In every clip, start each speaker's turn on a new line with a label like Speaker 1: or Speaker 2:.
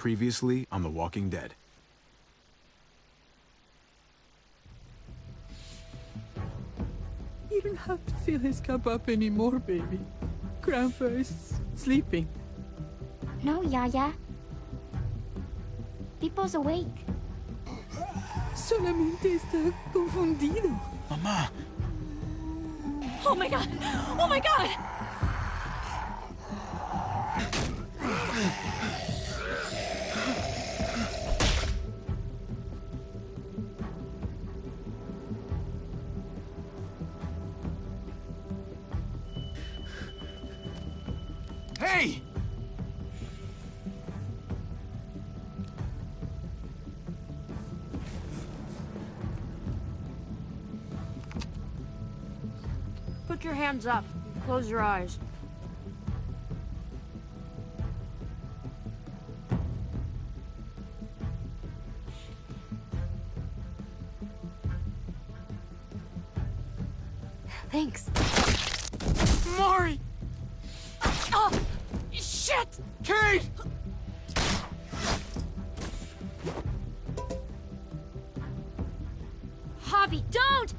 Speaker 1: Previously on The Walking Dead.
Speaker 2: You don't have to fill his cup up anymore, baby. Grandpa is sleeping.
Speaker 3: No, Yaya. Pipo's awake.
Speaker 2: Solamente está confundido.
Speaker 1: Mamá!
Speaker 4: Oh my god! Oh my god!
Speaker 1: Hey!
Speaker 4: Put your hands up. Close your eyes.
Speaker 3: Thanks.
Speaker 4: Mari! Oh! Shit!
Speaker 1: Kate!
Speaker 4: Hobby, don't!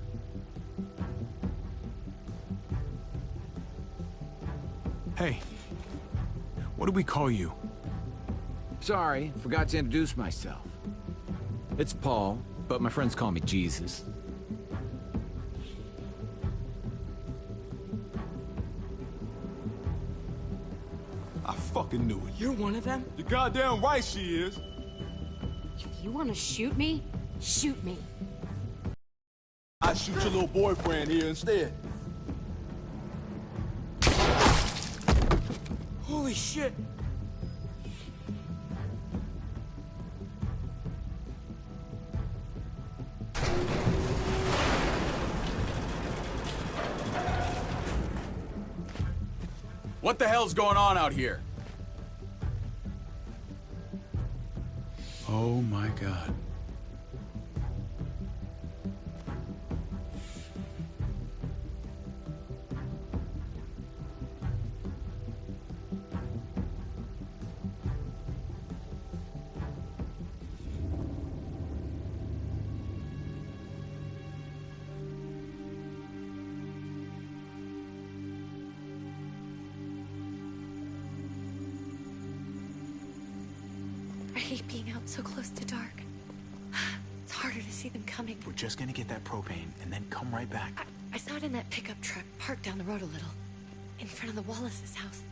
Speaker 1: Hey. What do we call you?
Speaker 5: Sorry, forgot to introduce myself. It's Paul, but my friends call me Jesus.
Speaker 6: I fucking knew it.
Speaker 4: You're one of them?
Speaker 6: You're goddamn right she is.
Speaker 4: If you want to shoot me, shoot me.
Speaker 6: I shoot your little boyfriend here instead.
Speaker 4: Holy shit!
Speaker 7: What the hell's going on out here?
Speaker 1: Oh my God.
Speaker 8: I hate being out so close to dark. It's harder to see them coming.
Speaker 1: We're just gonna get that propane and then come right back.
Speaker 8: I saw it in that pickup truck parked down the road a little, in front of the Wallace's house.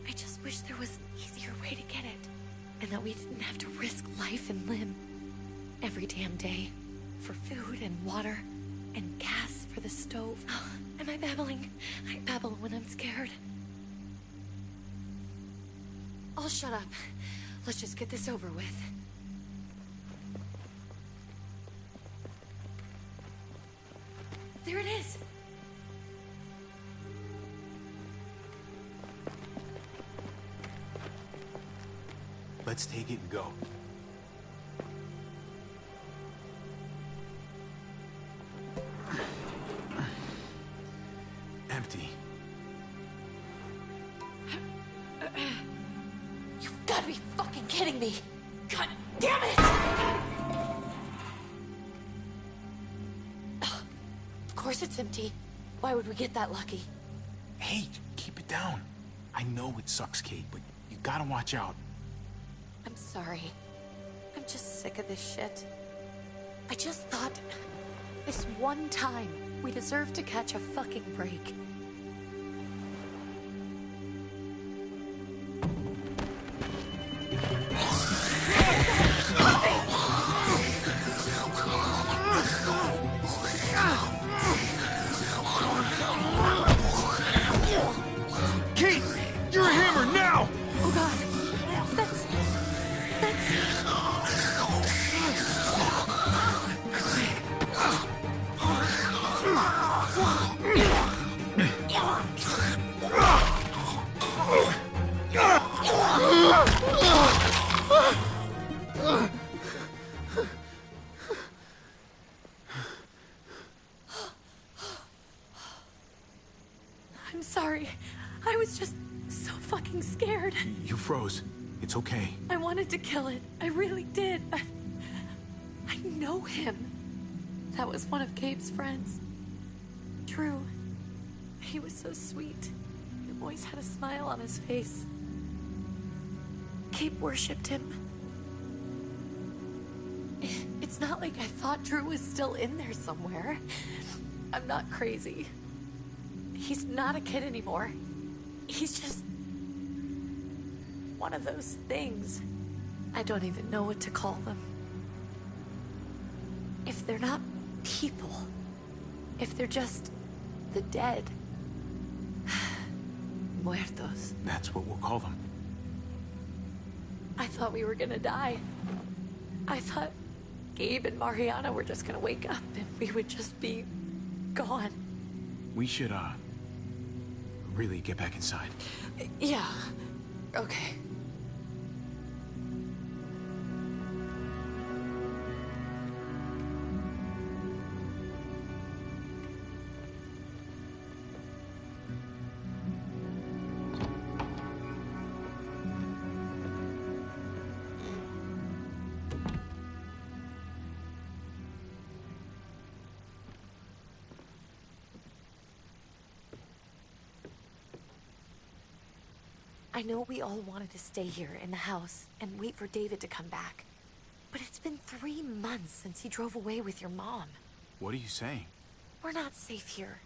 Speaker 8: I just wish there was an easier way to get it, and that we didn't have to risk life and limb every damn day for food and water and gas for the stove. Oh, am I babbling? I babble when I'm scared. I'll shut up. Let's just get this over with. There it is!
Speaker 1: Let's take it and go. Empty.
Speaker 8: You've got to be fucking kidding me! God damn it! Ugh. Of course it's empty. Why would we get that lucky?
Speaker 1: Hey, keep it down. I know it sucks, Kate, but you gotta watch out.
Speaker 8: I'm sorry. I'm just sick of this shit. I just thought, this one time, we deserve to catch a fucking break.
Speaker 6: Kate! You're a hammer now!
Speaker 8: Oh god. That's... I'm sorry. I was just so fucking scared.
Speaker 1: You froze. It's okay.
Speaker 8: I wanted to kill it. I really did. I know him. That was one of Gabe's friends. Drew. He was so sweet. He always had a smile on his face. Gabe worshipped him. It's not like I thought Drew was still in there somewhere. I'm not crazy. He's not a kid anymore. He's just one of those things. I don't even know what to call them. If they're not people, if they're just the dead, muertos.
Speaker 1: That's what we'll call them.
Speaker 8: I thought we were gonna die. I thought Gabe and Mariana were just gonna wake up and we would just be gone.
Speaker 1: We should, really get back inside.
Speaker 8: Yeah. Okay. I know we all wanted to stay here in the house and wait for David to come back. But it's been 3 months since he drove away with your mom.
Speaker 1: What are you saying?
Speaker 8: We're not safe here.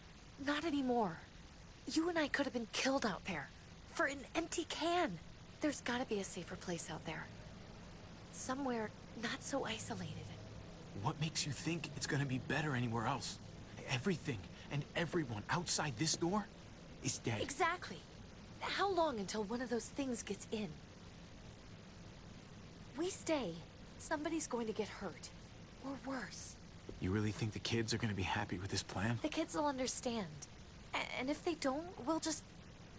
Speaker 8: Not anymore. You and I could have been killed out there. For an empty can. There's gotta be a safer place out there. Somewhere not so isolated.
Speaker 1: What makes you think it's gonna be better anywhere else? Everything and everyone outside this door is dead.
Speaker 8: Exactly. How long until one of those things gets in? We stay, somebody's going to get hurt. Or worse.
Speaker 1: You really think the kids are gonna be happy with this plan?
Speaker 8: The kids will understand. And if they don't, we'll just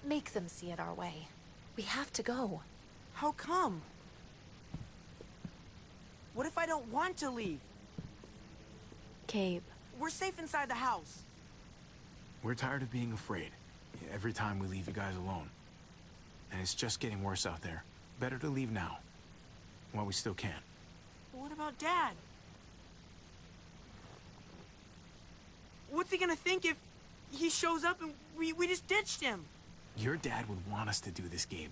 Speaker 8: make them see it our way. We have to go.
Speaker 9: How come? What if I don't want to leave?
Speaker 8: Gabe.
Speaker 9: We're safe inside the house.
Speaker 1: We're tired of being afraid. Every time we leave you guys alone. And it's just getting worse out there. Better to leave now. While we still can.
Speaker 9: What about Dad? What's he gonna think if he shows up and we just ditched him?
Speaker 1: Your dad would want us to do this, Gabe.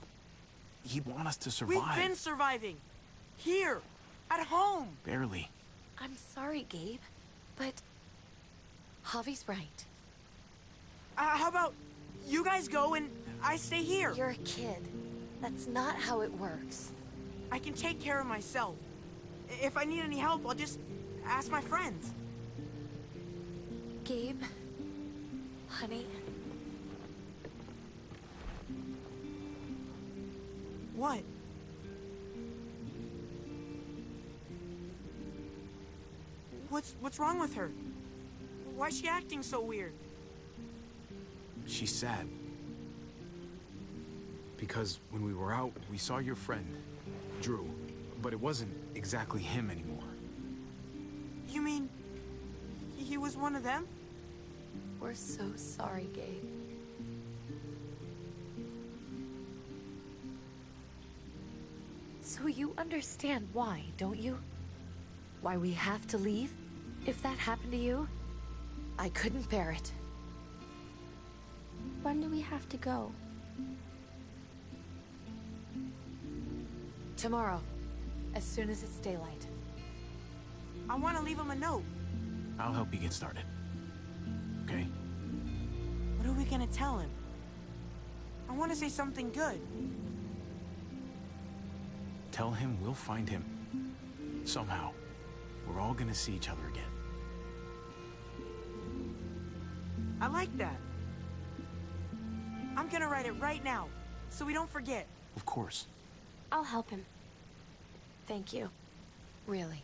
Speaker 1: He'd want us to survive.
Speaker 9: We've been surviving. Here. At home.
Speaker 1: Barely.
Speaker 8: I'm sorry, Gabe. But Javi's right.
Speaker 9: How about you guys go and I stay here?
Speaker 8: You're a kid. That's not how it works.
Speaker 9: I can take care of myself. If I need any help, I'll just ask my friends.
Speaker 8: Gabe, honey.
Speaker 9: What? What's wrong with her? Why is she acting so weird?
Speaker 1: She's sad. Because when we were out, we saw your friend, Drew. But it wasn't exactly him anymore.
Speaker 9: You mean he was one of them?
Speaker 8: We're so sorry, Gabe. So you understand why, don't you? Why we have to leave? If that happened to you, I couldn't bear it.
Speaker 3: When do we have to go?
Speaker 8: Tomorrow, as soon as it's daylight.
Speaker 9: I want to leave him a note.
Speaker 1: I'll help you get started. Okay?
Speaker 9: What are we gonna tell him? I want to say something good.
Speaker 1: Tell him we'll find him. Somehow. We're all gonna see each other again.
Speaker 9: I like that. I'm gonna write it right now, so we don't forget.
Speaker 1: Of course.
Speaker 3: I'll help him.
Speaker 8: Thank you. Really.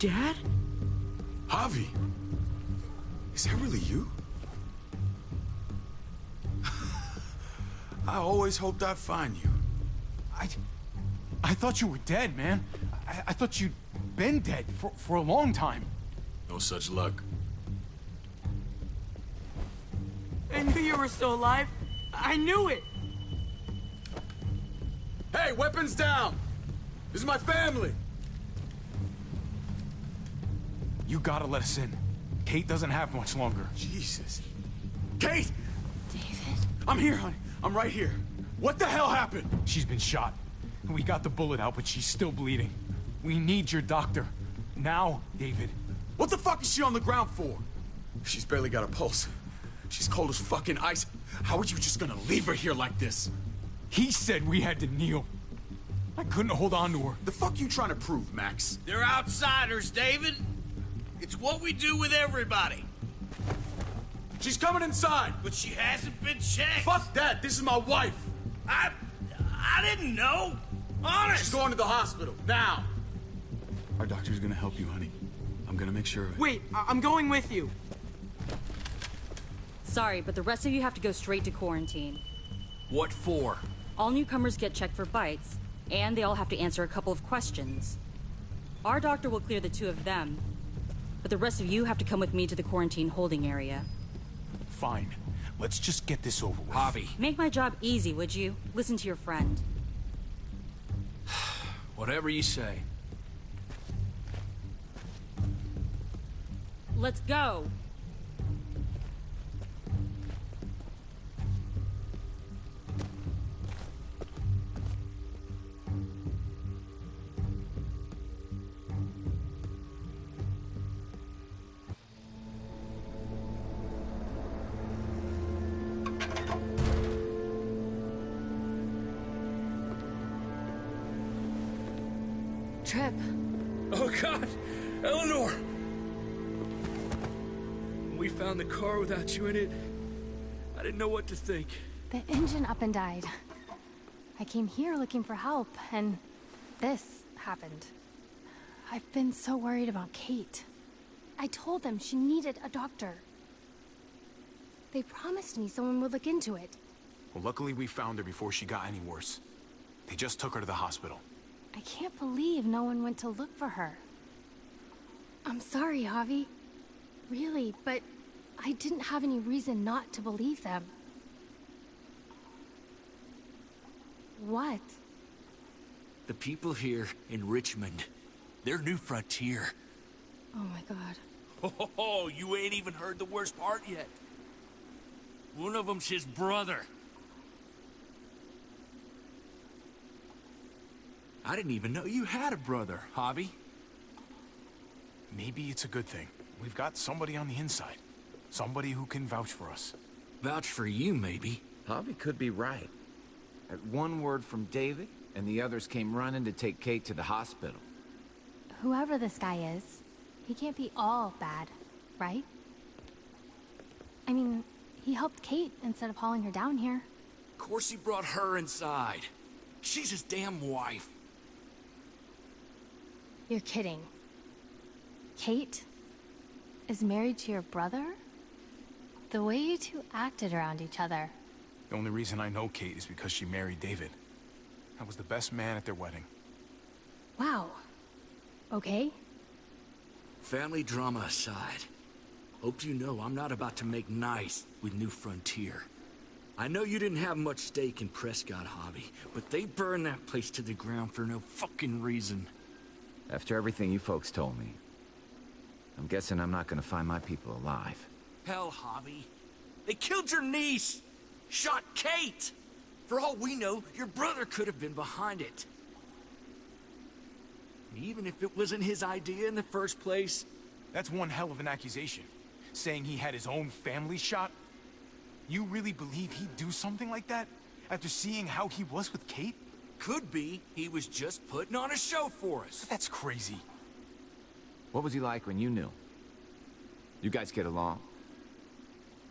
Speaker 9: Dad?
Speaker 7: Javi! Is that really you? I always hoped I'd find you.
Speaker 1: I thought you were dead, man. I thought you'd been dead for a long time.
Speaker 7: No such luck.
Speaker 9: I knew you were still alive. I knew it.
Speaker 7: Hey, weapons down! This is my family!
Speaker 1: You gotta let us in. Kate doesn't have much longer.
Speaker 7: Jesus. Kate!
Speaker 8: David?
Speaker 7: I'm here, honey. I'm right here. What the hell happened?
Speaker 1: She's been shot. We got the bullet out, but she's still bleeding. We need your doctor. Now, David.
Speaker 7: What the fuck is she on the ground for? She's barely got a pulse. She's cold as fucking ice. How are you just gonna leave her here like this?
Speaker 1: He said we had to kneel. I couldn't hold on to her.
Speaker 7: The fuck you trying to prove, Max?
Speaker 10: They're outsiders, David. It's what we do with everybody.
Speaker 7: She's coming inside!
Speaker 10: But she hasn't been checked.
Speaker 7: Fuck that! This is my wife!
Speaker 10: I didn't know. Honest.
Speaker 7: She's going to the hospital, now! Our doctor's gonna help you, honey. I'm gonna make sure of it.
Speaker 9: Wait, I'm going with you.
Speaker 4: Sorry, but the rest of you have to go straight to quarantine.
Speaker 10: What for?
Speaker 4: All newcomers get checked for bites, and they all have to answer a couple of questions. Our doctor will clear the two of them, but the rest of you have to come with me to the quarantine holding area.
Speaker 1: Fine. Let's just get this over with.
Speaker 10: Javi.
Speaker 4: Make my job easy, would you? Listen to your friend.
Speaker 10: Whatever you say.
Speaker 4: Let's go!
Speaker 8: Trip.
Speaker 10: Oh, God! Eleanor! We found the car without you in it. I didn't know what to think.
Speaker 3: The engine up and died. I came here looking for help, and this happened. I've been so worried about Kate. I told them she needed a doctor. They promised me someone would look into it.
Speaker 1: Well, luckily we found her before she got any worse. They just took her to the hospital.
Speaker 3: I can't believe no one went to look for her. I'm sorry, Javi. Really, but I didn't have any reason not to believe them. What?
Speaker 10: The people here in Richmond, their new frontier.
Speaker 3: Oh my god.
Speaker 10: Oh, you ain't even heard the worst part yet. One of them's his brother. I didn't even know you had a brother, Javi.
Speaker 1: Maybe it's a good thing. We've got somebody on the inside. Somebody who can vouch for us.
Speaker 10: Vouch for you, maybe.
Speaker 5: Javi could be right. At one word from David, and the others came running to take Kate to the hospital.
Speaker 3: Whoever this guy is, he can't be all bad, right? I mean, he helped Kate instead of hauling her down here.
Speaker 10: Of course he brought her inside. She's his damn wife.
Speaker 3: You're kidding. Kate is married to your brother? The way you two acted around each other.
Speaker 1: The only reason I know Kate is because she married David. I was the best man at their wedding.
Speaker 3: Wow. Okay.
Speaker 10: Family drama aside, hope you know I'm not about to make nice with New Frontier. I know you didn't have much stake in Prescott, Javi, but they burned that place to the ground for no fucking reason.
Speaker 5: After everything you folks told me, I'm guessing I'm not gonna find my people alive.
Speaker 10: Hell, Javi. They killed your niece! Shot Kate! For all we know, your brother could have been behind it. Even if it wasn't his idea in the first place.
Speaker 1: That's one hell of an accusation. Saying he had his own family shot? You really believe he'd do something like that? After seeing how he was with Kate?
Speaker 10: Could be he was just putting on a show for us.
Speaker 1: That's crazy.
Speaker 5: What was he like when you knew? You guys get along?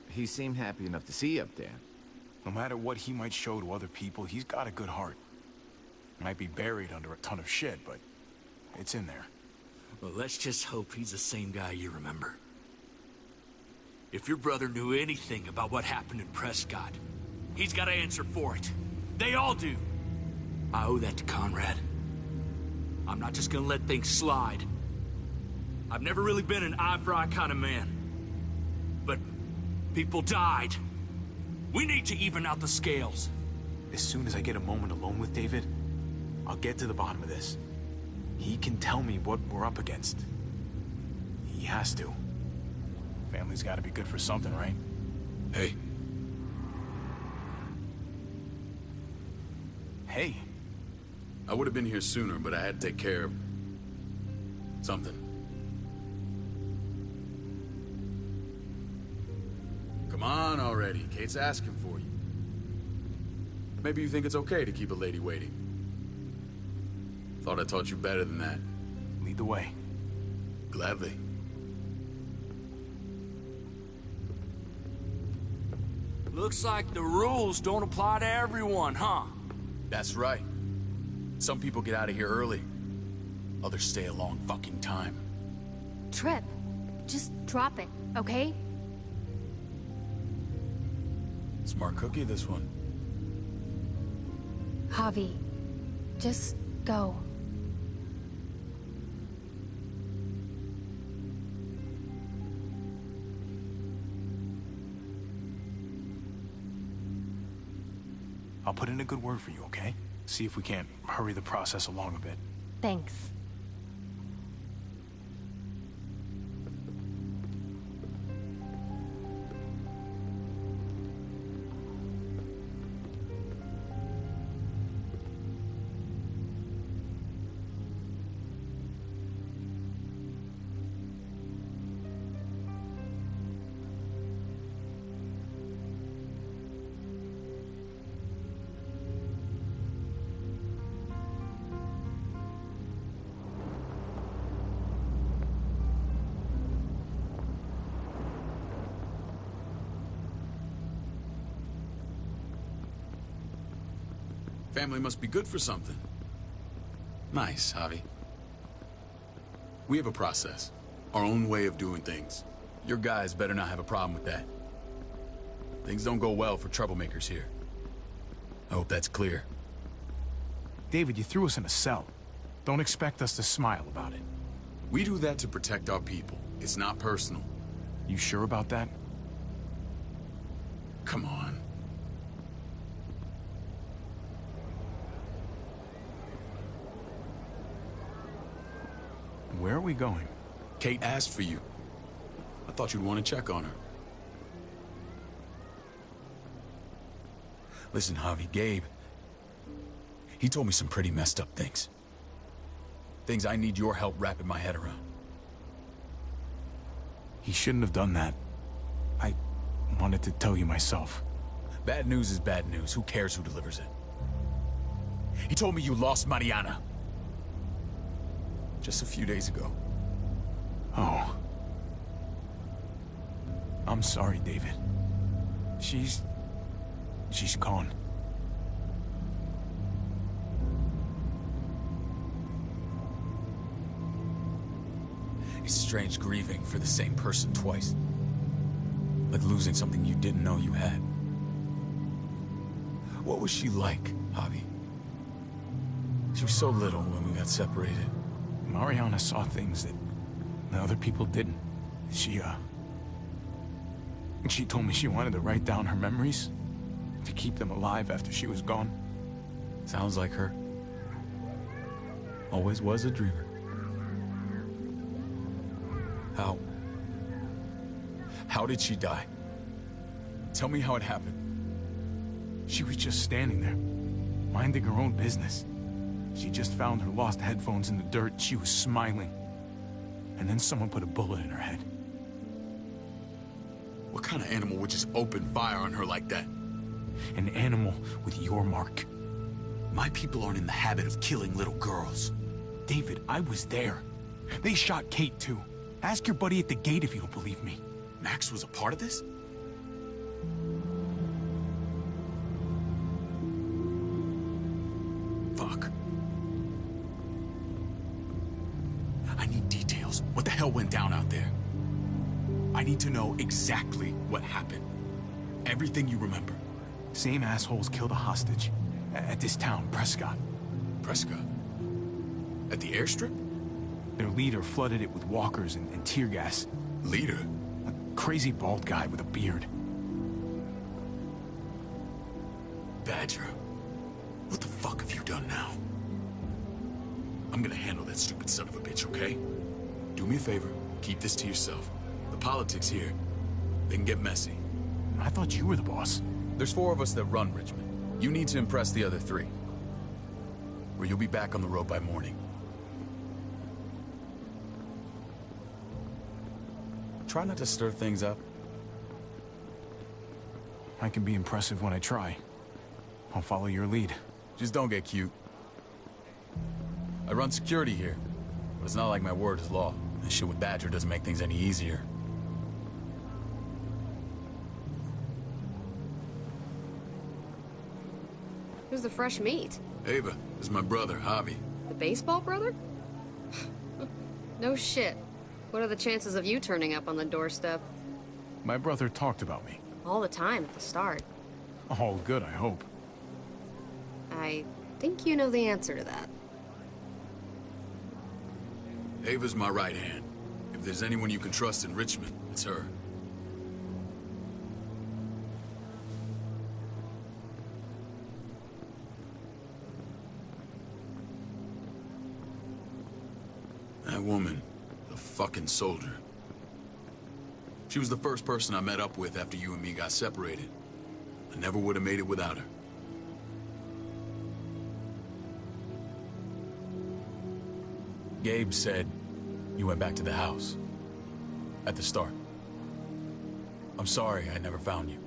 Speaker 5: He seemed happy enough to see you up there.
Speaker 1: No matter what he might show to other people, he's got a good heart. Might be buried under a ton of shit, but it's in there.
Speaker 10: Well, let's just hope he's the same guy you remember. If your brother knew anything about what happened in Prescott, he's got to answer for it. They all do. I owe that to Conrad. I'm not just gonna let things slide. I've never really been an eye-for-eye kind of man. But people died. We need to even out the scales.
Speaker 1: As soon as I get a moment alone with David, I'll get to the bottom of this. He can tell me what we're up against. He has to. Family's gotta be good for something, right?
Speaker 7: Hey.
Speaker 1: Hey.
Speaker 7: I would have been here sooner, but I had to take care of... something. Come on already. Kate's asking for you. Maybe you think it's okay to keep a lady waiting. Thought I taught you better than that.
Speaker 1: Lead the way.
Speaker 7: Gladly.
Speaker 10: Looks like the rules don't apply to everyone, huh?
Speaker 7: That's right. Some people get out of here early. Others stay a long fucking time.
Speaker 3: Trip, just drop it, okay?
Speaker 7: Smart cookie, this one.
Speaker 3: Javi, just go.
Speaker 1: I'll put in a good word for you, okay? See if we can't hurry the process along a bit.
Speaker 3: Thanks.
Speaker 7: Family must be good for something. Nice, Javi. We have a process. Our own way of doing things. Your guys better not have a problem with that. Things don't go well for troublemakers here. I hope that's clear.
Speaker 1: David, you threw us in a cell. Don't expect us to smile about it.
Speaker 7: We do that to protect our people. It's not personal.
Speaker 1: You sure about that?
Speaker 7: Come on.
Speaker 1: Where are we going?
Speaker 7: Kate asked for you. I thought you'd want to check on her. Listen, Javi, Gabe... he told me some pretty messed up things. Things I need your help wrapping my head around.
Speaker 1: He shouldn't have done that. I wanted to tell you myself.
Speaker 7: Bad news is bad news. Who cares who delivers it? He told me you lost Mariana. Just a few days ago.
Speaker 1: Oh. I'm sorry, David. She's gone.
Speaker 7: It's strange grieving for the same person twice. Like losing something you didn't know you had. What was she like, Javi? She was so little when we got separated.
Speaker 1: Mariana saw things that other people didn't. She told me she wanted to write down her memories to keep them alive after she was gone.
Speaker 7: Sounds like her. Always was a dreamer. How did she die? Tell me how it happened.
Speaker 1: She was just standing there, minding her own business. She just found her lost headphones in the dirt. She was smiling. And then someone put a bullet in her head.
Speaker 7: What kind of animal would just open fire on her like that?
Speaker 1: An animal with your mark.
Speaker 7: My people aren't in the habit of killing little girls.
Speaker 1: David, I was there. They shot Kate too. Ask your buddy at the gate if you don't believe me.
Speaker 7: Max was a part of this? Fuck. I need details. hell went down out there? I need to know exactly what happened. Everything you remember.
Speaker 1: Same assholes killed a hostage. At this town, Prescott.
Speaker 7: Prescott? At the airstrip?
Speaker 1: Their leader flooded it with walkers and tear gas.
Speaker 7: Leader?
Speaker 1: A crazy bald guy with a beard.
Speaker 7: Badger? What the fuck have you done now? I'm gonna handle that stupid son of a bitch, okay? Do me a favor, keep this to yourself. The politics here, they can get messy.
Speaker 1: I thought you were the boss.
Speaker 7: There's 4 of us that run Richmond. You need to impress the other 3. Or you'll be back on the road by morning. Try not to stir things up.
Speaker 1: I can be impressive when I try. I'll follow your lead.
Speaker 7: Just don't get cute. I run security here, but it's not like my word is law. This shit with Badger doesn't make things any easier.
Speaker 11: Who's the fresh meat?
Speaker 7: Ava, this is my brother, Javi.
Speaker 11: The baseball brother? No shit. What are the chances of you turning up on the doorstep?
Speaker 1: My brother talked about me.
Speaker 11: All the time at the start.
Speaker 1: All good, I hope.
Speaker 11: I think you know the answer to that.
Speaker 7: Ava's my right hand. If there's anyone you can trust in Richmond, it's her. That woman, the fucking soldier. She was the first person I met up with after you and me got separated. I never would have made it without her. Gabe said you went back to the house. At the start. I'm sorry I never found you.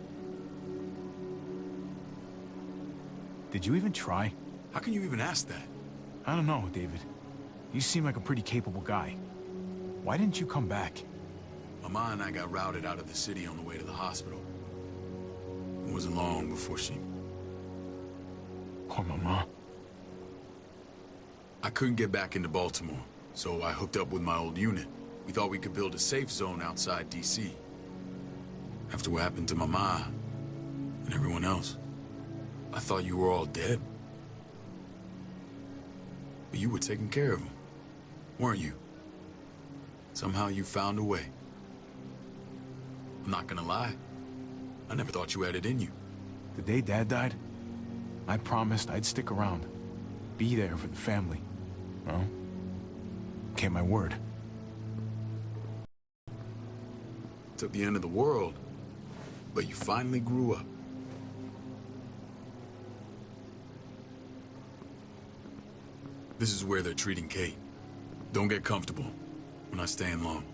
Speaker 1: Did you even try?
Speaker 7: How can you even ask that?
Speaker 1: I don't know, David. You seem like a pretty capable guy. Why didn't you come back?
Speaker 7: Mama and I got routed out of the city on the way to the hospital. It wasn't long before she...
Speaker 1: Poor Mama.
Speaker 7: I couldn't get back into Baltimore, so I hooked up with my old unit. We thought we could build a safe zone outside D.C. After what happened to Mama and everyone else, I thought you were all dead. But you were taking care of them, weren't you? Somehow you found a way. I'm not gonna lie. I never thought you had it in you.
Speaker 1: The day Dad died, I promised I'd stick around. Be there for the family. Well, kept my word.
Speaker 7: Took the end of the world, but you finally grew up. This is where they're treating Kate. Don't get comfortable. We're not staying long.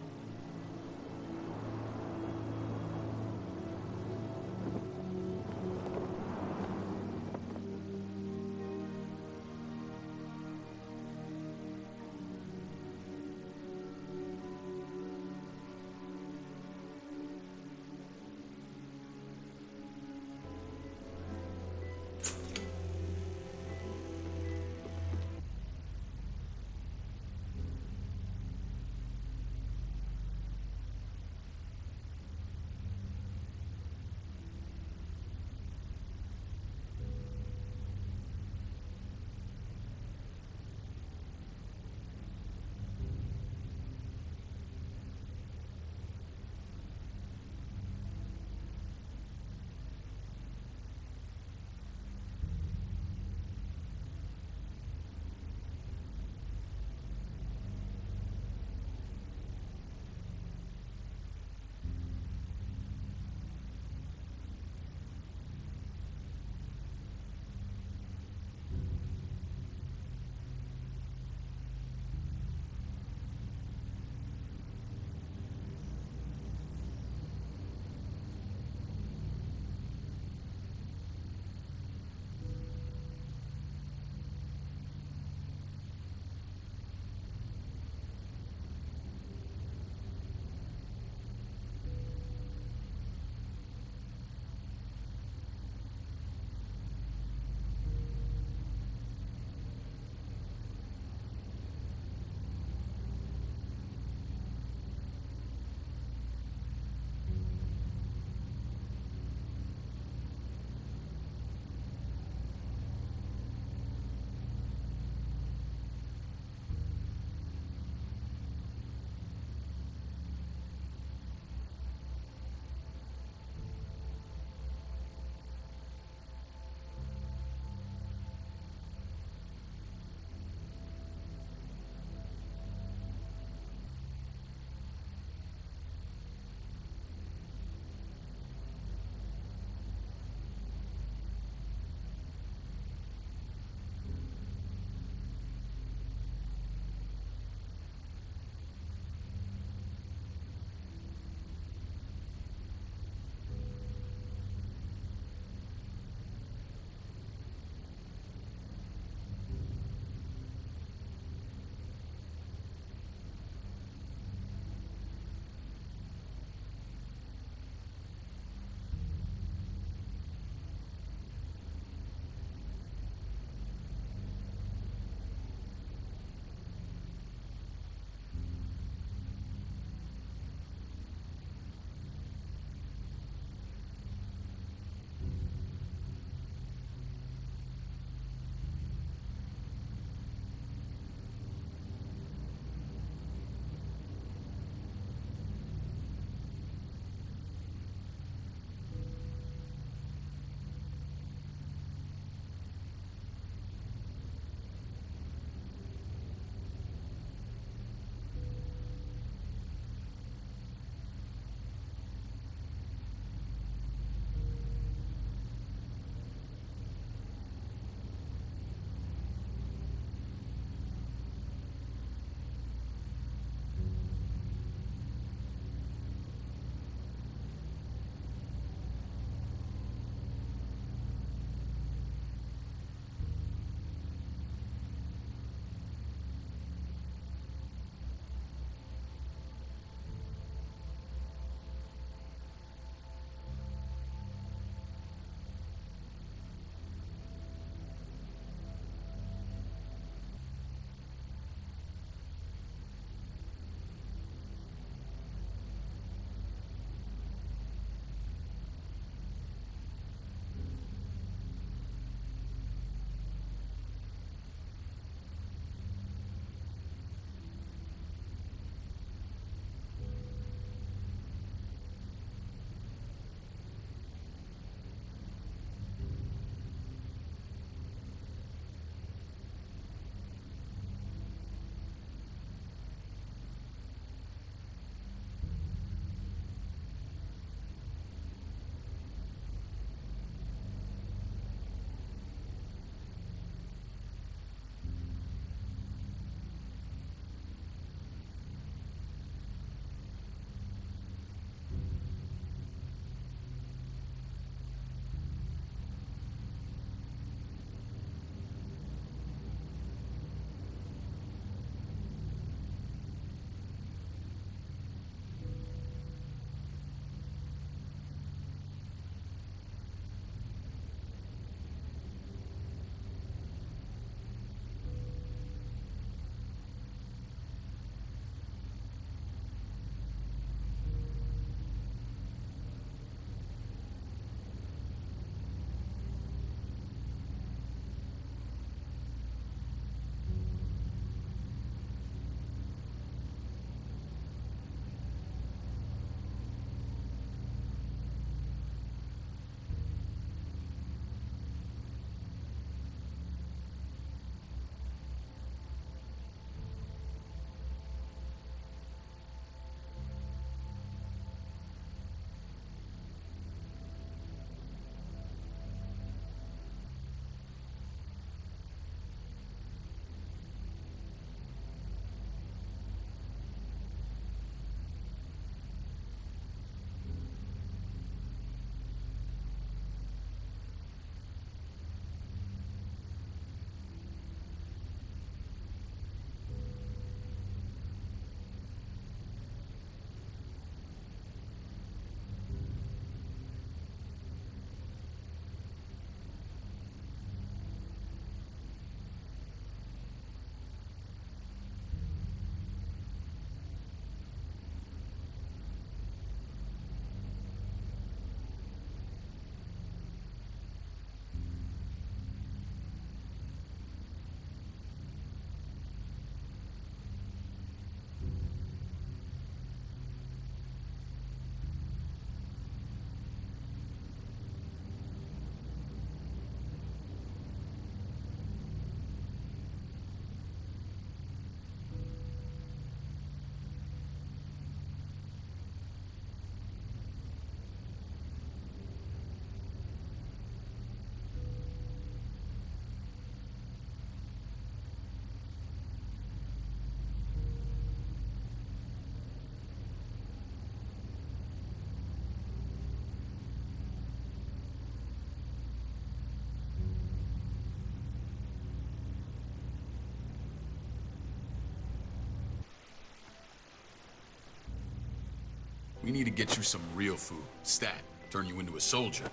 Speaker 7: We need to get you some real food. Stat. Turn you into a soldier.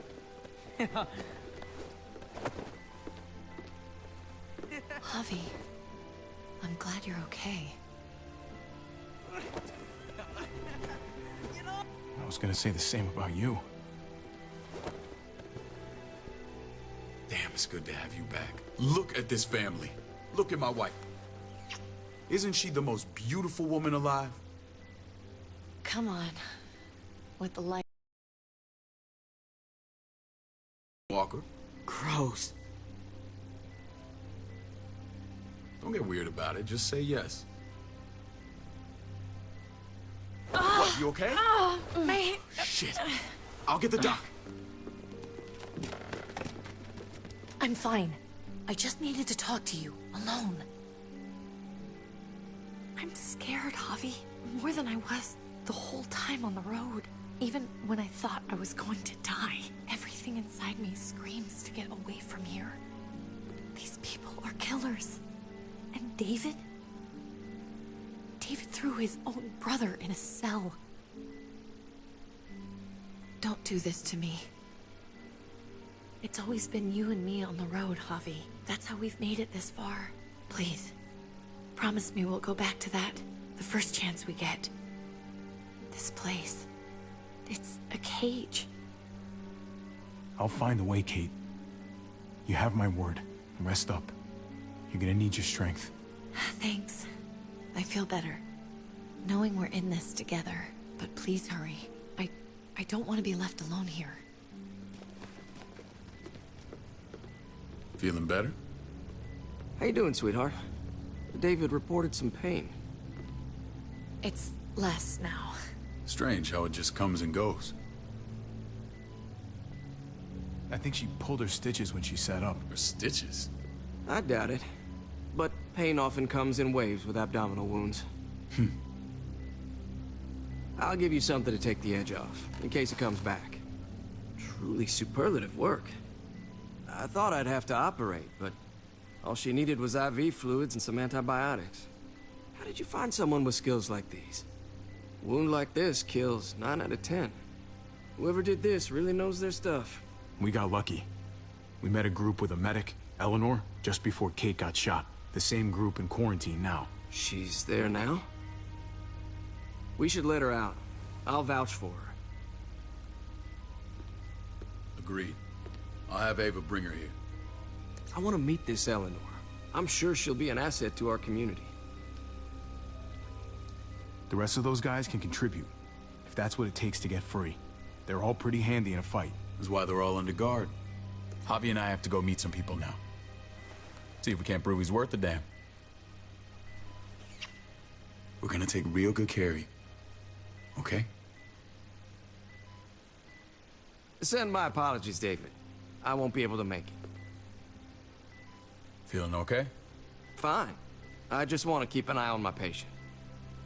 Speaker 8: Javi, I'm glad you're okay.
Speaker 1: I was gonna say the same about you.
Speaker 7: Damn, it's good to have you back. Look at this family. Look at my wife. Isn't she the most beautiful woman alive?
Speaker 8: Come on. With the light.
Speaker 7: Walker.
Speaker 9: Gross.
Speaker 7: Don't get weird about it. Just say yes.
Speaker 8: What,
Speaker 7: you okay?
Speaker 8: My...
Speaker 7: Shit. I'll get the doc.
Speaker 8: I'm fine. I just needed to talk to you, alone. I'm scared, Javi. More than I was the whole time on the road. Even when I thought I was going to die, everything inside me screams to get away from here. These people are killers. And David? David threw his own brother in a cell. Don't do this to me. It's always been you and me on the road, Javi. That's how we've made it this far. Please, promise me we'll go back to that the first chance we get. This place, it's a cage.
Speaker 1: I'll find a way, Kate. You have my word. Rest up. You're gonna need your strength.
Speaker 8: Thanks. I feel better. Knowing we're in this together. But please hurry. I don't want to be left alone here.
Speaker 7: Feeling better?
Speaker 12: How you doing, sweetheart? David reported some pain.
Speaker 8: It's less now.
Speaker 7: Strange how it just comes and goes.
Speaker 1: I think she pulled her stitches when she sat up.
Speaker 7: Her stitches?
Speaker 12: I doubt it. But pain often comes in waves with abdominal wounds. I'll give you something to take the edge off, in case it comes back. Truly superlative work. I thought I'd have to operate, but all she needed was IV fluids and some antibiotics. How did you find someone with skills like these? A wound like this kills 9 out of 10. Whoever did this really knows their stuff.
Speaker 1: We got lucky. We met a group with a medic, Eleanor, just before Kate got shot. The same group in quarantine now.
Speaker 12: She's there now? We should let her out. I'll vouch for her.
Speaker 7: Agreed. I'll have Ava bring her here.
Speaker 12: I want to meet this Eleanor. I'm sure she'll be an asset to our community.
Speaker 1: The rest of those guys can contribute, if that's what it takes to get free. They're all pretty handy in a fight.
Speaker 7: That's why they're all under guard. Javi and I have to go meet some people now. See if we can't prove he's worth a damn. We're gonna take real good care of you. Okay?
Speaker 12: Send my apologies, David. I won't be able to make it.
Speaker 7: Feeling okay?
Speaker 12: Fine. I just want to keep an eye on my patient.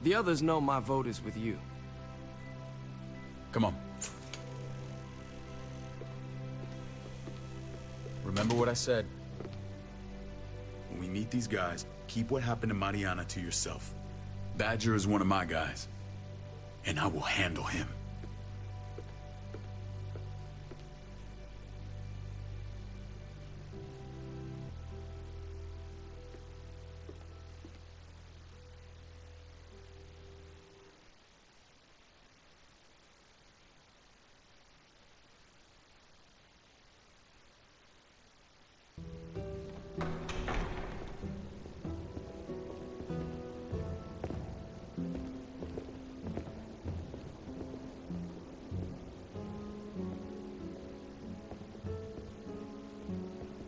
Speaker 12: The others know my vote is with you.
Speaker 7: Come on. Remember what I said. When we meet these guys, keep what happened to Mariana to yourself. Badger is one of my guys, and I will handle him.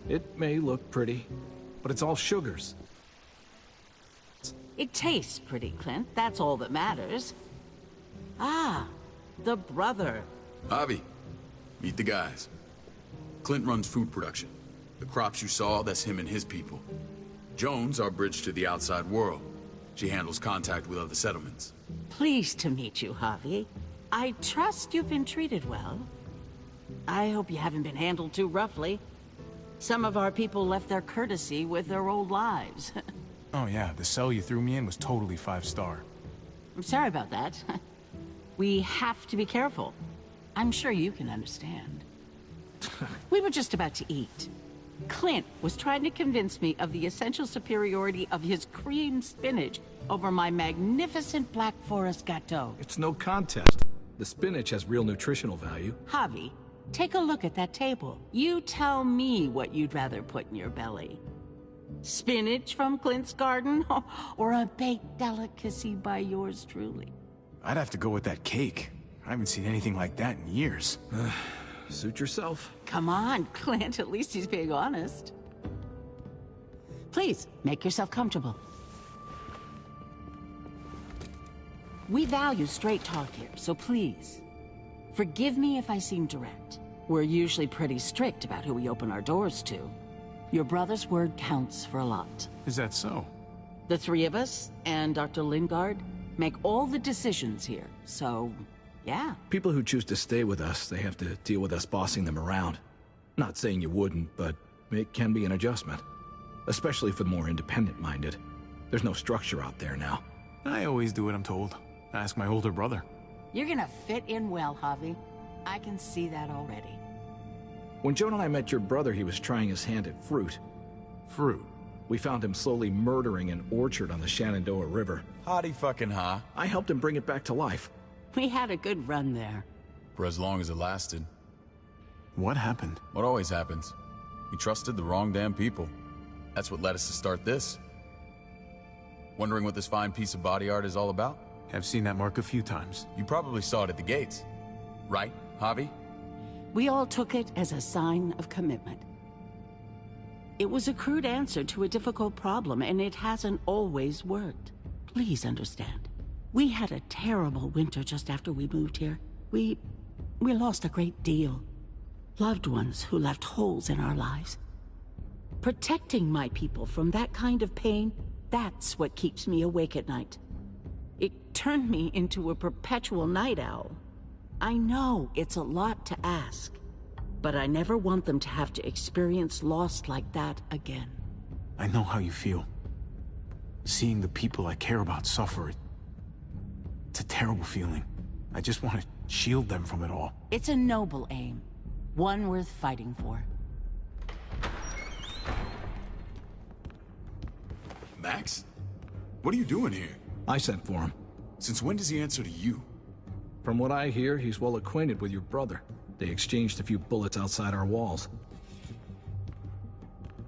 Speaker 13: It may look pretty, but it's all sugars.
Speaker 14: It tastes pretty, Clint. That's all that matters. Ah, the brother.
Speaker 7: Javi, meet the guys. Clint runs food production. The crops you saw, that's him and his people. Jones, our bridge to the outside world. She handles contact with other settlements.
Speaker 14: Pleased to meet you, Javi. I trust you've been treated well. I hope you haven't been handled too roughly. Some of our people left their courtesy with their old lives.
Speaker 1: Oh yeah, the cell you threw me in was totally 5-star.
Speaker 14: I'm sorry about that. We have to be careful. I'm sure you can understand. We were just about to eat. Clint was trying to convince me of the essential superiority of his creamed spinach over my magnificent Black Forest gâteau.
Speaker 13: It's no contest. The spinach has real nutritional value.
Speaker 14: Javi, take a look at that table. You tell me what you'd rather put in your belly. Spinach from Clint's garden, or a baked delicacy by yours truly?
Speaker 1: I'd have to go with that cake. I haven't seen anything like that in years.
Speaker 13: Suit yourself.
Speaker 14: Come on, Clint, at least he's being honest. Please, make yourself comfortable. We value straight talk here, so please, forgive me if I seem direct. We're usually pretty strict about who we open our doors to. Your brother's word counts for a lot.
Speaker 1: Is that so?
Speaker 14: The three of us and Dr. Lingard make all the decisions here, so yeah.
Speaker 13: People who choose to stay with us, they have to deal with us bossing them around. Not saying you wouldn't, but it can be an adjustment. Especially for the more independent-minded. There's no structure out there now.
Speaker 1: I always do what I'm told. Ask my older brother.
Speaker 14: You're gonna fit in well, Javi. I can see that already.
Speaker 13: When Joan and I met your brother, he was trying his hand at fruit.
Speaker 1: Fruit?
Speaker 13: We found him slowly murdering an orchard on the Shenandoah River.
Speaker 7: Howdy fucking ha.
Speaker 13: I helped him bring it back to life.
Speaker 14: We had a good run there.
Speaker 7: For as long as it lasted.
Speaker 1: What happened?
Speaker 7: What always happens. We trusted the wrong damn people. That's what led us to start this. Wondering what this fine piece of body art is all about?
Speaker 1: I've seen that mark a few times.
Speaker 7: You probably saw it at the gates. Right, Javi?
Speaker 14: We all took it as a sign of commitment. It was a crude answer to a difficult problem, and it hasn't always worked. Please understand. We had a terrible winter just after we moved here. We lost a great deal. Loved ones who left holes in our lives. Protecting my people from that kind of pain, that's what keeps me awake at night. It turned me into a perpetual night owl. I know it's a lot to ask, but I never want them to have to experience loss like that again.
Speaker 1: I know how you feel. Seeing the people I care about suffer, it's a terrible feeling. I just want to shield them from it all.
Speaker 14: It's a noble aim, one worth fighting for.
Speaker 7: Max? What are you doing here?
Speaker 13: I sent for him.
Speaker 7: Since when does he answer to you?
Speaker 13: From what I hear, he's well acquainted with your brother. They exchanged a few bullets outside our walls.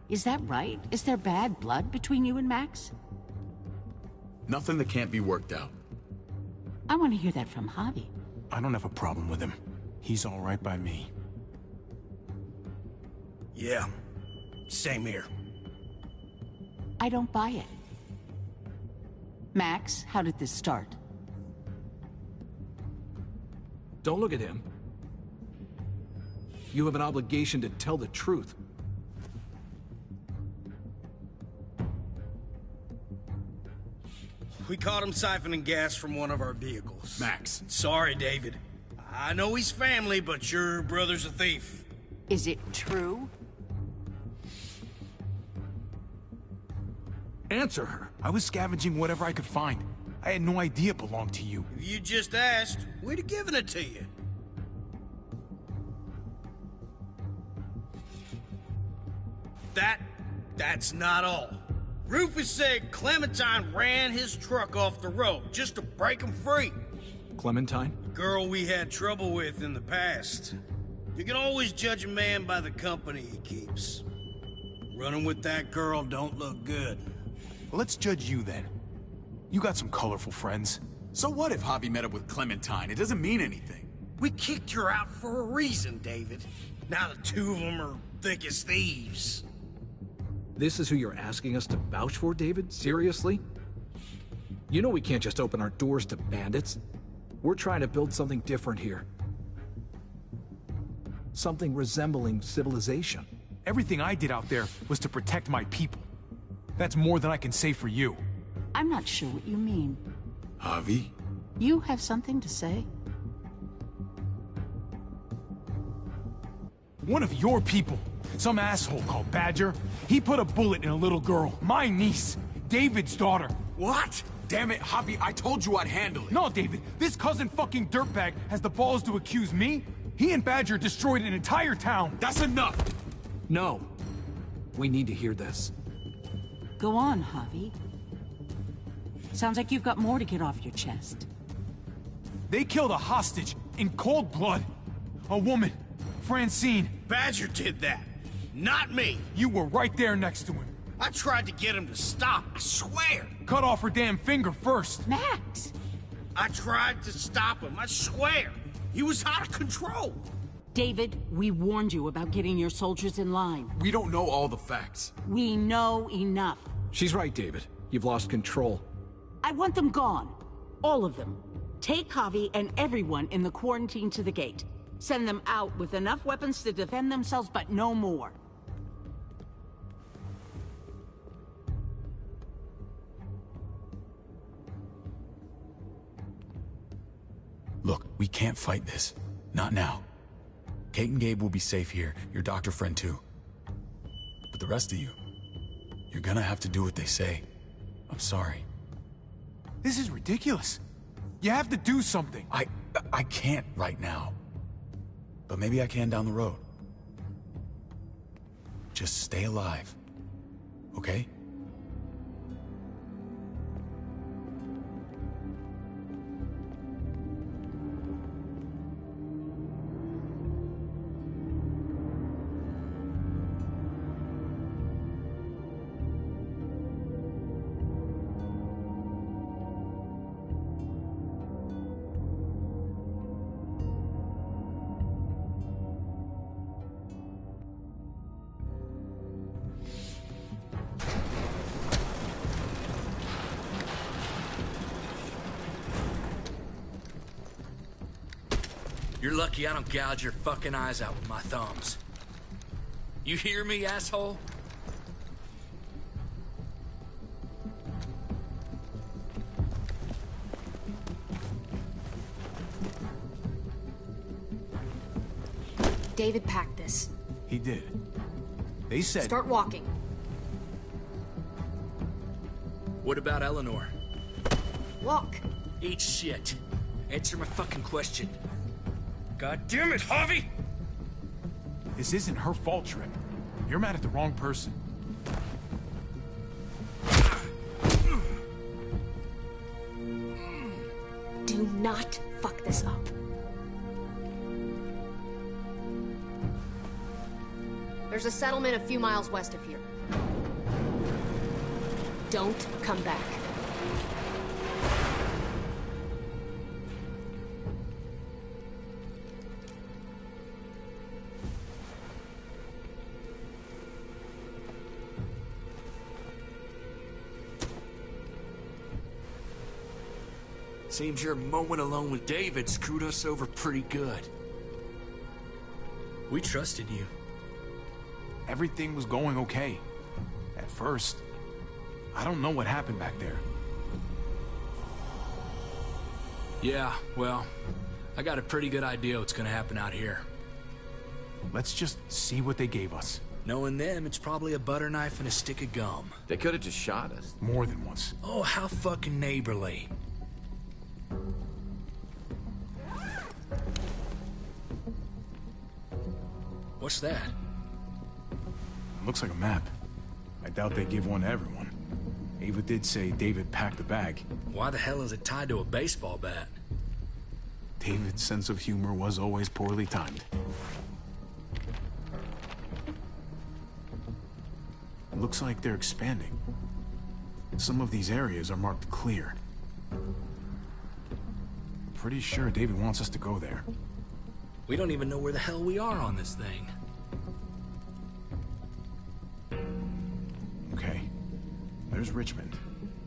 Speaker 14: Is that right? Is there bad blood between you and Max?
Speaker 7: Nothing that can't be worked out.
Speaker 14: I want to hear that from Javi.
Speaker 1: I don't have a problem with him. He's all right by me.
Speaker 15: Yeah, same here.
Speaker 14: I don't buy it. Max, how did this start?
Speaker 13: Don't look at him. You have an obligation to tell the truth.
Speaker 15: We caught him siphoning gas from one of our vehicles.
Speaker 7: Max.
Speaker 15: Sorry, David. I know he's family, but your brother's a thief.
Speaker 14: Is it true?
Speaker 13: Answer her.
Speaker 1: I was scavenging whatever I could find. I had no idea it belonged to you.
Speaker 15: If you just asked, we'd have given it to you. That's not all. Rufus said Clementine ran his truck off the road just to break him free.
Speaker 13: Clementine?
Speaker 15: Girl we had trouble with in the past. You can always judge a man by the company he keeps. Running with that girl don't look good.
Speaker 1: Well, let's judge you then. You got some colorful friends.
Speaker 7: So what if Javi met up with Clementine? It doesn't mean anything.
Speaker 15: We kicked her out for a reason, David. Now the two of them are thick as thieves.
Speaker 13: This is who you're asking us to vouch for, David? Seriously? You know we can't just open our doors to bandits. We're trying to build something different here. Something resembling civilization.
Speaker 1: Everything I did out there was to protect my people. That's more than I can say for you.
Speaker 14: I'm not sure what you mean.
Speaker 7: Javi?
Speaker 14: You have something to say?
Speaker 1: One of your people, some asshole called Badger, he put a bullet in a little girl, my niece, David's daughter.
Speaker 15: What?
Speaker 6: damn it, Hobby, I told you I'd handle it.
Speaker 16: No, David, this cousin fucking dirtbag has the balls to accuse me? He and Badger destroyed an entire town.
Speaker 6: That's enough!
Speaker 13: No. We need to hear this.
Speaker 14: Go on, Javi. Sounds like you've got more to get off your chest.
Speaker 16: They killed a hostage in cold blood. A woman, Francine.
Speaker 15: Badger did that, not me.
Speaker 16: You were right there next to him.
Speaker 15: I tried to get him to stop, I swear.
Speaker 16: Cut off her damn finger first.
Speaker 14: Max!
Speaker 15: I tried to stop him, I swear. He was out of control.
Speaker 14: David, we warned you about getting your soldiers in line.
Speaker 6: We don't know all the facts.
Speaker 14: We know enough.
Speaker 13: She's right, David. You've lost control.
Speaker 14: I want them gone. All of them. Take Javi and everyone in the quarantine to the gate. Send them out with enough weapons to defend themselves, but no more.
Speaker 7: Look, we can't fight this. Not now. Kate and Gabe will be safe here, your doctor friend too. But the rest of you, you're gonna have to do what they say. I'm sorry.
Speaker 16: This is ridiculous. You have to do something.
Speaker 7: I can't right now. But maybe I can down the road. Just stay alive. Okay?
Speaker 10: You're lucky I don't gouge your fucking eyes out with my thumbs. You hear me, asshole?
Speaker 8: David packed this.
Speaker 16: He did. They said...
Speaker 8: Start walking.
Speaker 10: What about Eleanor?
Speaker 8: Walk.
Speaker 10: Eat shit. Answer my fucking question. God damn it, Javi!
Speaker 16: This isn't her fault, Trip. You're mad at the wrong person.
Speaker 8: Do not fuck this up. There's a settlement a few miles west of here. Don't come back.
Speaker 10: Seems your moment alone with David screwed us over pretty good. We trusted you.
Speaker 16: Everything was going okay. At first. I don't know what happened back there.
Speaker 10: Yeah, well, I got a pretty good idea what's gonna happen out here.
Speaker 16: Let's just see what they gave us.
Speaker 10: Knowing them, it's probably a butter knife and a stick of gum.
Speaker 5: They could have just shot us.
Speaker 16: More than once.
Speaker 10: Oh, how fucking neighborly. What's that?
Speaker 16: Looks like a map. I doubt they give one to everyone. Ava did say David packed the bag.
Speaker 10: Why the hell is it tied to a baseball bat?
Speaker 1: David's sense of humor was always poorly timed. It looks like they're expanding. Some of these areas are marked clear.
Speaker 16: Pretty sure David wants us to go there.
Speaker 10: We don't even know where the hell we are on this thing.
Speaker 16: Okay. There's Richmond.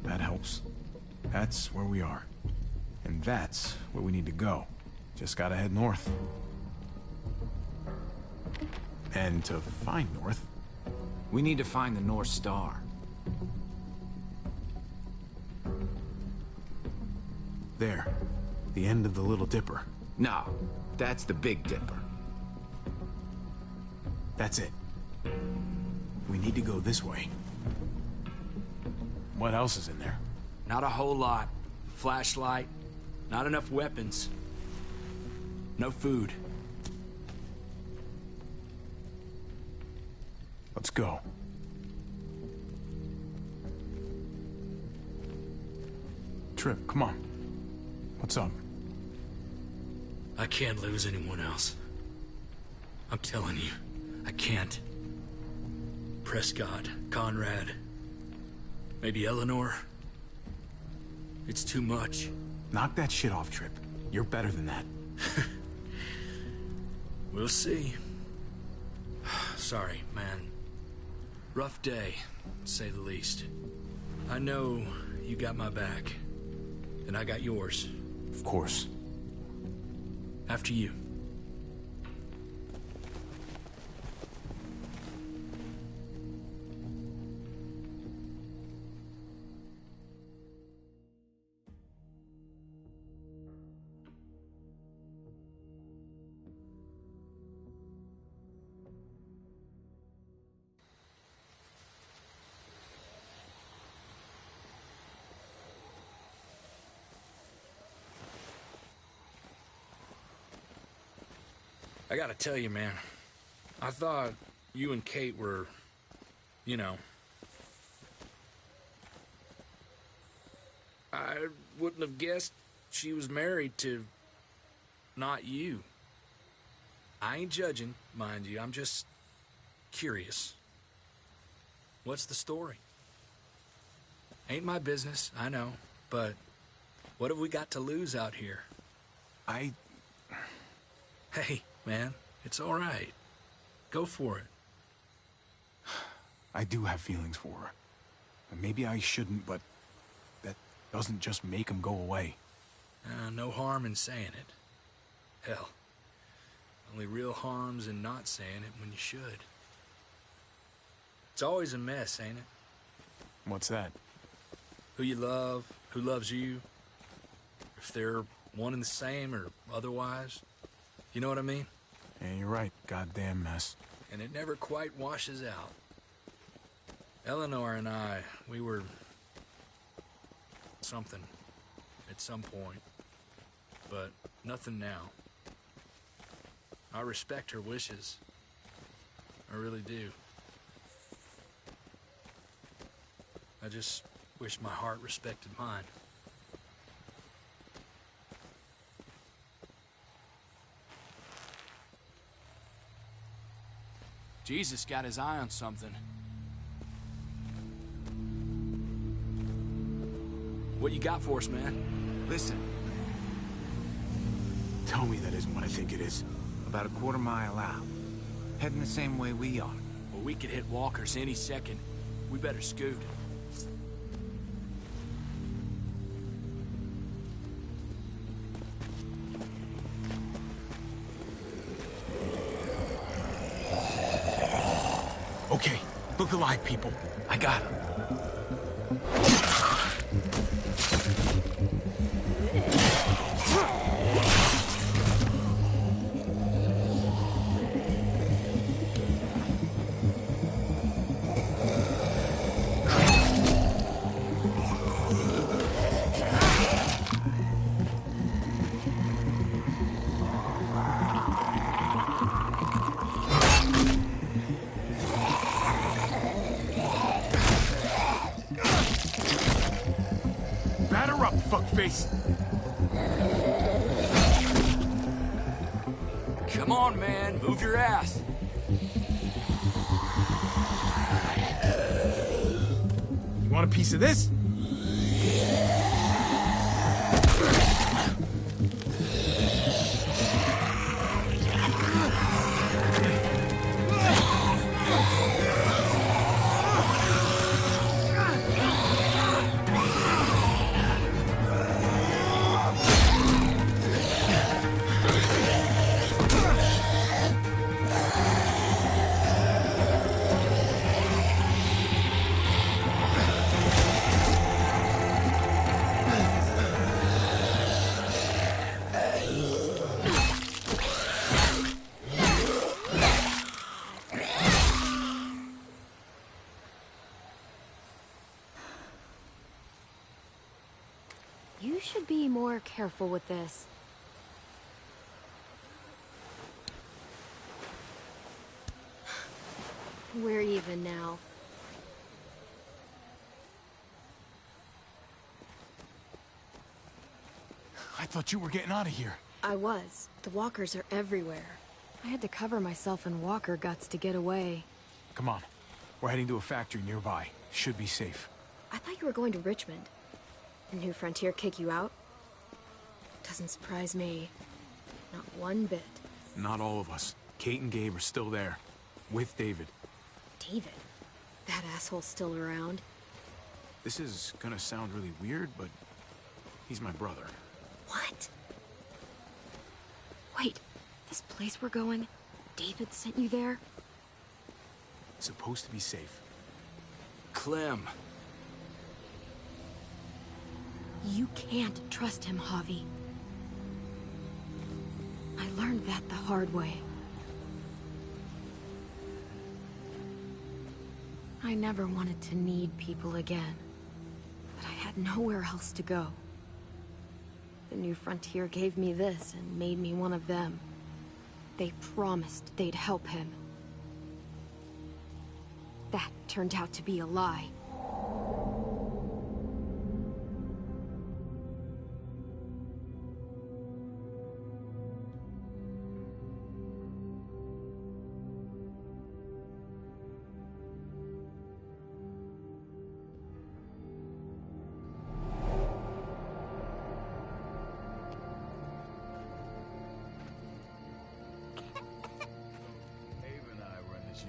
Speaker 16: That helps. That's where we are. And that's where we need to go. Just gotta head north.
Speaker 1: And to find North,
Speaker 5: we need to find the North Star.
Speaker 1: there. The end of the Little Dipper.
Speaker 5: No, that's the Big Dipper.
Speaker 1: That's it. We need to go this way.
Speaker 16: What else is in there?
Speaker 10: Not a whole lot. Flashlight, not enough weapons. No food.
Speaker 16: Let's go. Trip, come on. What's up?
Speaker 10: I can't lose anyone else. I'm telling you, I can't. Prescott, Conrad, maybe Eleanor. It's too much.
Speaker 16: Knock that shit off, Trip. You're better than that.
Speaker 10: We'll see. Sorry, man. Rough day, to say the least. I know you got my back, and I got yours.
Speaker 16: Of course.
Speaker 10: After you. I gotta tell you, man, I thought you and Kate were, you know... I wouldn't have guessed she was married to... not you. I ain't judging, mind you, I'm just... curious. What's the story? Ain't my business, I know, but... what have we got to lose out here? Hey... man, it's all right. Go for it.
Speaker 16: I do have feelings for her. And maybe I shouldn't, but that doesn't just make them go away.
Speaker 10: No harm in saying it. Hell, only real harm's in not saying it when you should. It's always a mess, ain't it?
Speaker 16: What's that?
Speaker 10: Who you love, who loves you, if they're one and the same or otherwise. You know what I mean?
Speaker 16: Yeah, you're right. Goddamn mess.
Speaker 10: And it never quite washes out. Eleanor and I, we were... something. At some point. But nothing now. I respect her wishes. I really do. I just wish my heart respected mine. Jesus got his eye on something. What you got for us, man?
Speaker 5: Listen.
Speaker 16: Tell me that isn't what I think it is.
Speaker 5: About a quarter-mile out. Heading the same way we are.
Speaker 10: Well, we could hit walkers any second. We better scoot.
Speaker 16: Okay, look alive, people. I got him. Batter up, fuckface!
Speaker 10: Come on, man. Move your ass.
Speaker 16: You want a piece of this?
Speaker 8: You should be more careful with this. We're even now.
Speaker 16: I thought you were getting out of here.
Speaker 8: I was. The walkers are everywhere. I had to cover myself in walker guts to get away.
Speaker 16: Come on. We're heading to a factory nearby. Should be safe.
Speaker 8: I thought you were going to Richmond. Did New Frontier kick you out? Doesn't surprise me. Not one bit.
Speaker 16: Not all of us. Kate and Gabe are still there. With David.
Speaker 8: David? That asshole's still around.
Speaker 16: This is gonna sound really weird, but he's my brother.
Speaker 8: What? Wait, this place we're going, David sent you there?
Speaker 16: It's supposed to be safe.
Speaker 10: Clem.
Speaker 8: You can't trust him, Javi. I learned that the hard way. I never wanted to need people again, but I had nowhere else to go. The New Frontier gave me this and made me one of them. They promised they'd help him. That turned out to be a lie.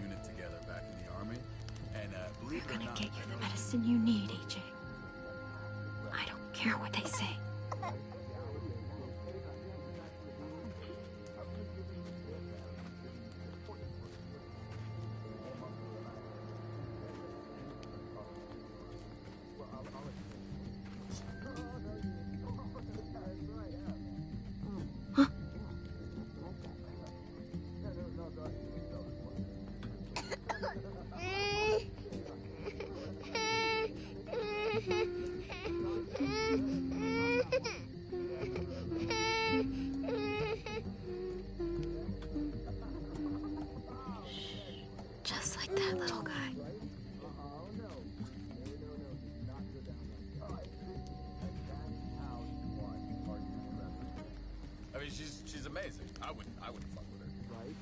Speaker 7: Unit together back in the army, and believe
Speaker 8: We're
Speaker 7: it or
Speaker 8: gonna
Speaker 7: not,
Speaker 8: get you the medicine you need, AJ. I don't care what they say. Just like that little guy.
Speaker 7: I mean, she's amazing. I wouldn't fuck with her. Right?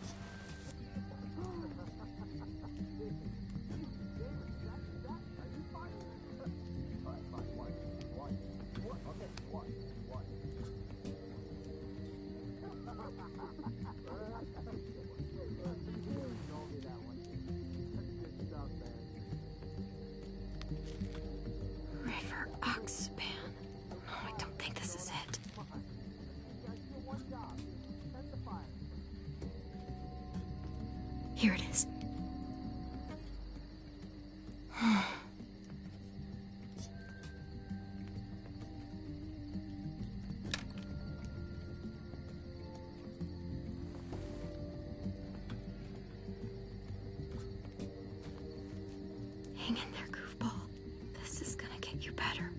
Speaker 8: River Oxpan. No, I don't think this is it. Here it is. Hang in there, goofball. This is gonna get you better.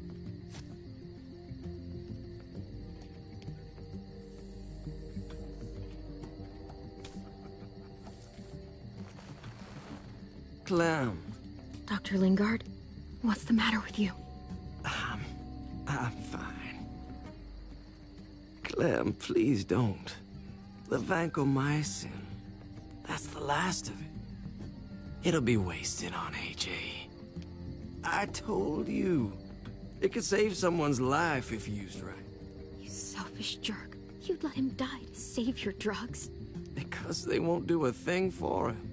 Speaker 12: Clem.
Speaker 8: Dr. Lingard, what's the matter with you?
Speaker 12: I'm fine. Clem, please don't. The vancomycin. That's the last of it. It'll be wasted on AJ. I told you. It could save someone's life if used right.
Speaker 8: You selfish jerk. You'd let him die to save your drugs.
Speaker 12: Because they won't do a thing for him.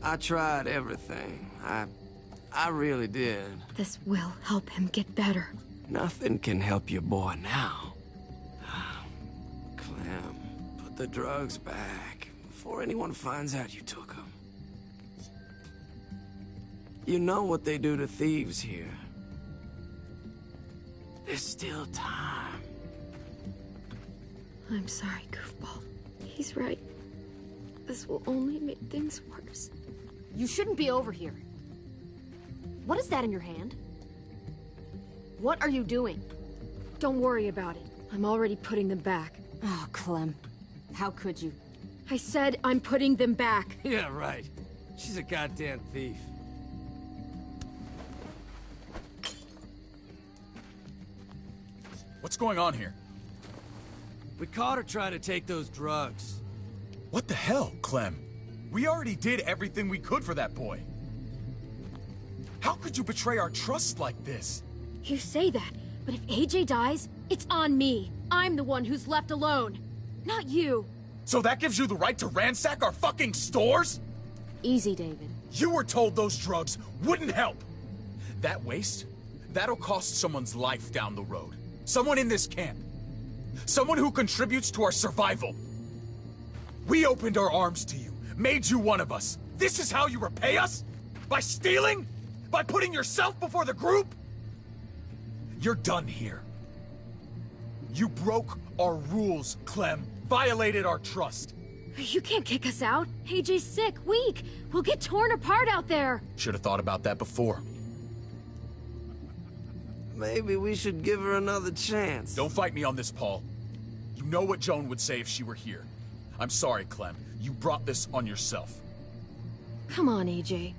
Speaker 12: I tried everything. I really did.
Speaker 8: This will help him get better.
Speaker 12: Nothing can help your boy now. Clem, put the drugs back before anyone finds out you took them. You know what they do to thieves here. There's still time.
Speaker 8: I'm sorry, goofball. He's right. This will only make things worse.
Speaker 3: You shouldn't be over here. What is that in your hand?
Speaker 17: What are you doing? Don't worry about it. I'm already putting them back.
Speaker 4: Oh, Clem. How could you?
Speaker 17: I said I'm putting them back.
Speaker 12: Yeah, right. She's a goddamn thief.
Speaker 1: What's going on here?
Speaker 12: We caught her trying to take those drugs.
Speaker 1: What the hell, Clem? We already did everything we could for that boy. How could you betray our trust like this?
Speaker 17: You say that, but if AJ dies, it's on me. I'm the one who's left alone, not you.
Speaker 1: So that gives you the right to ransack our fucking stores?
Speaker 17: Easy, David.
Speaker 1: You were told those drugs wouldn't help. That waste, that'll cost someone's life down the road. Someone in this camp. Someone who contributes to our survival. We opened our arms to you, made you one of us. This is how you repay us? By stealing? By putting yourself before the group? You're done here. You broke our rules, Clem. Violated our trust.
Speaker 17: You can't kick us out. AJ's sick, weak. We'll get torn apart out there.
Speaker 1: Should have thought about that before.
Speaker 12: Maybe we should give her another chance.
Speaker 1: Don't fight me on this, Paul. You know what Joan would say if she were here. I'm sorry, Clem. You brought this on yourself.
Speaker 17: Come on, AJ.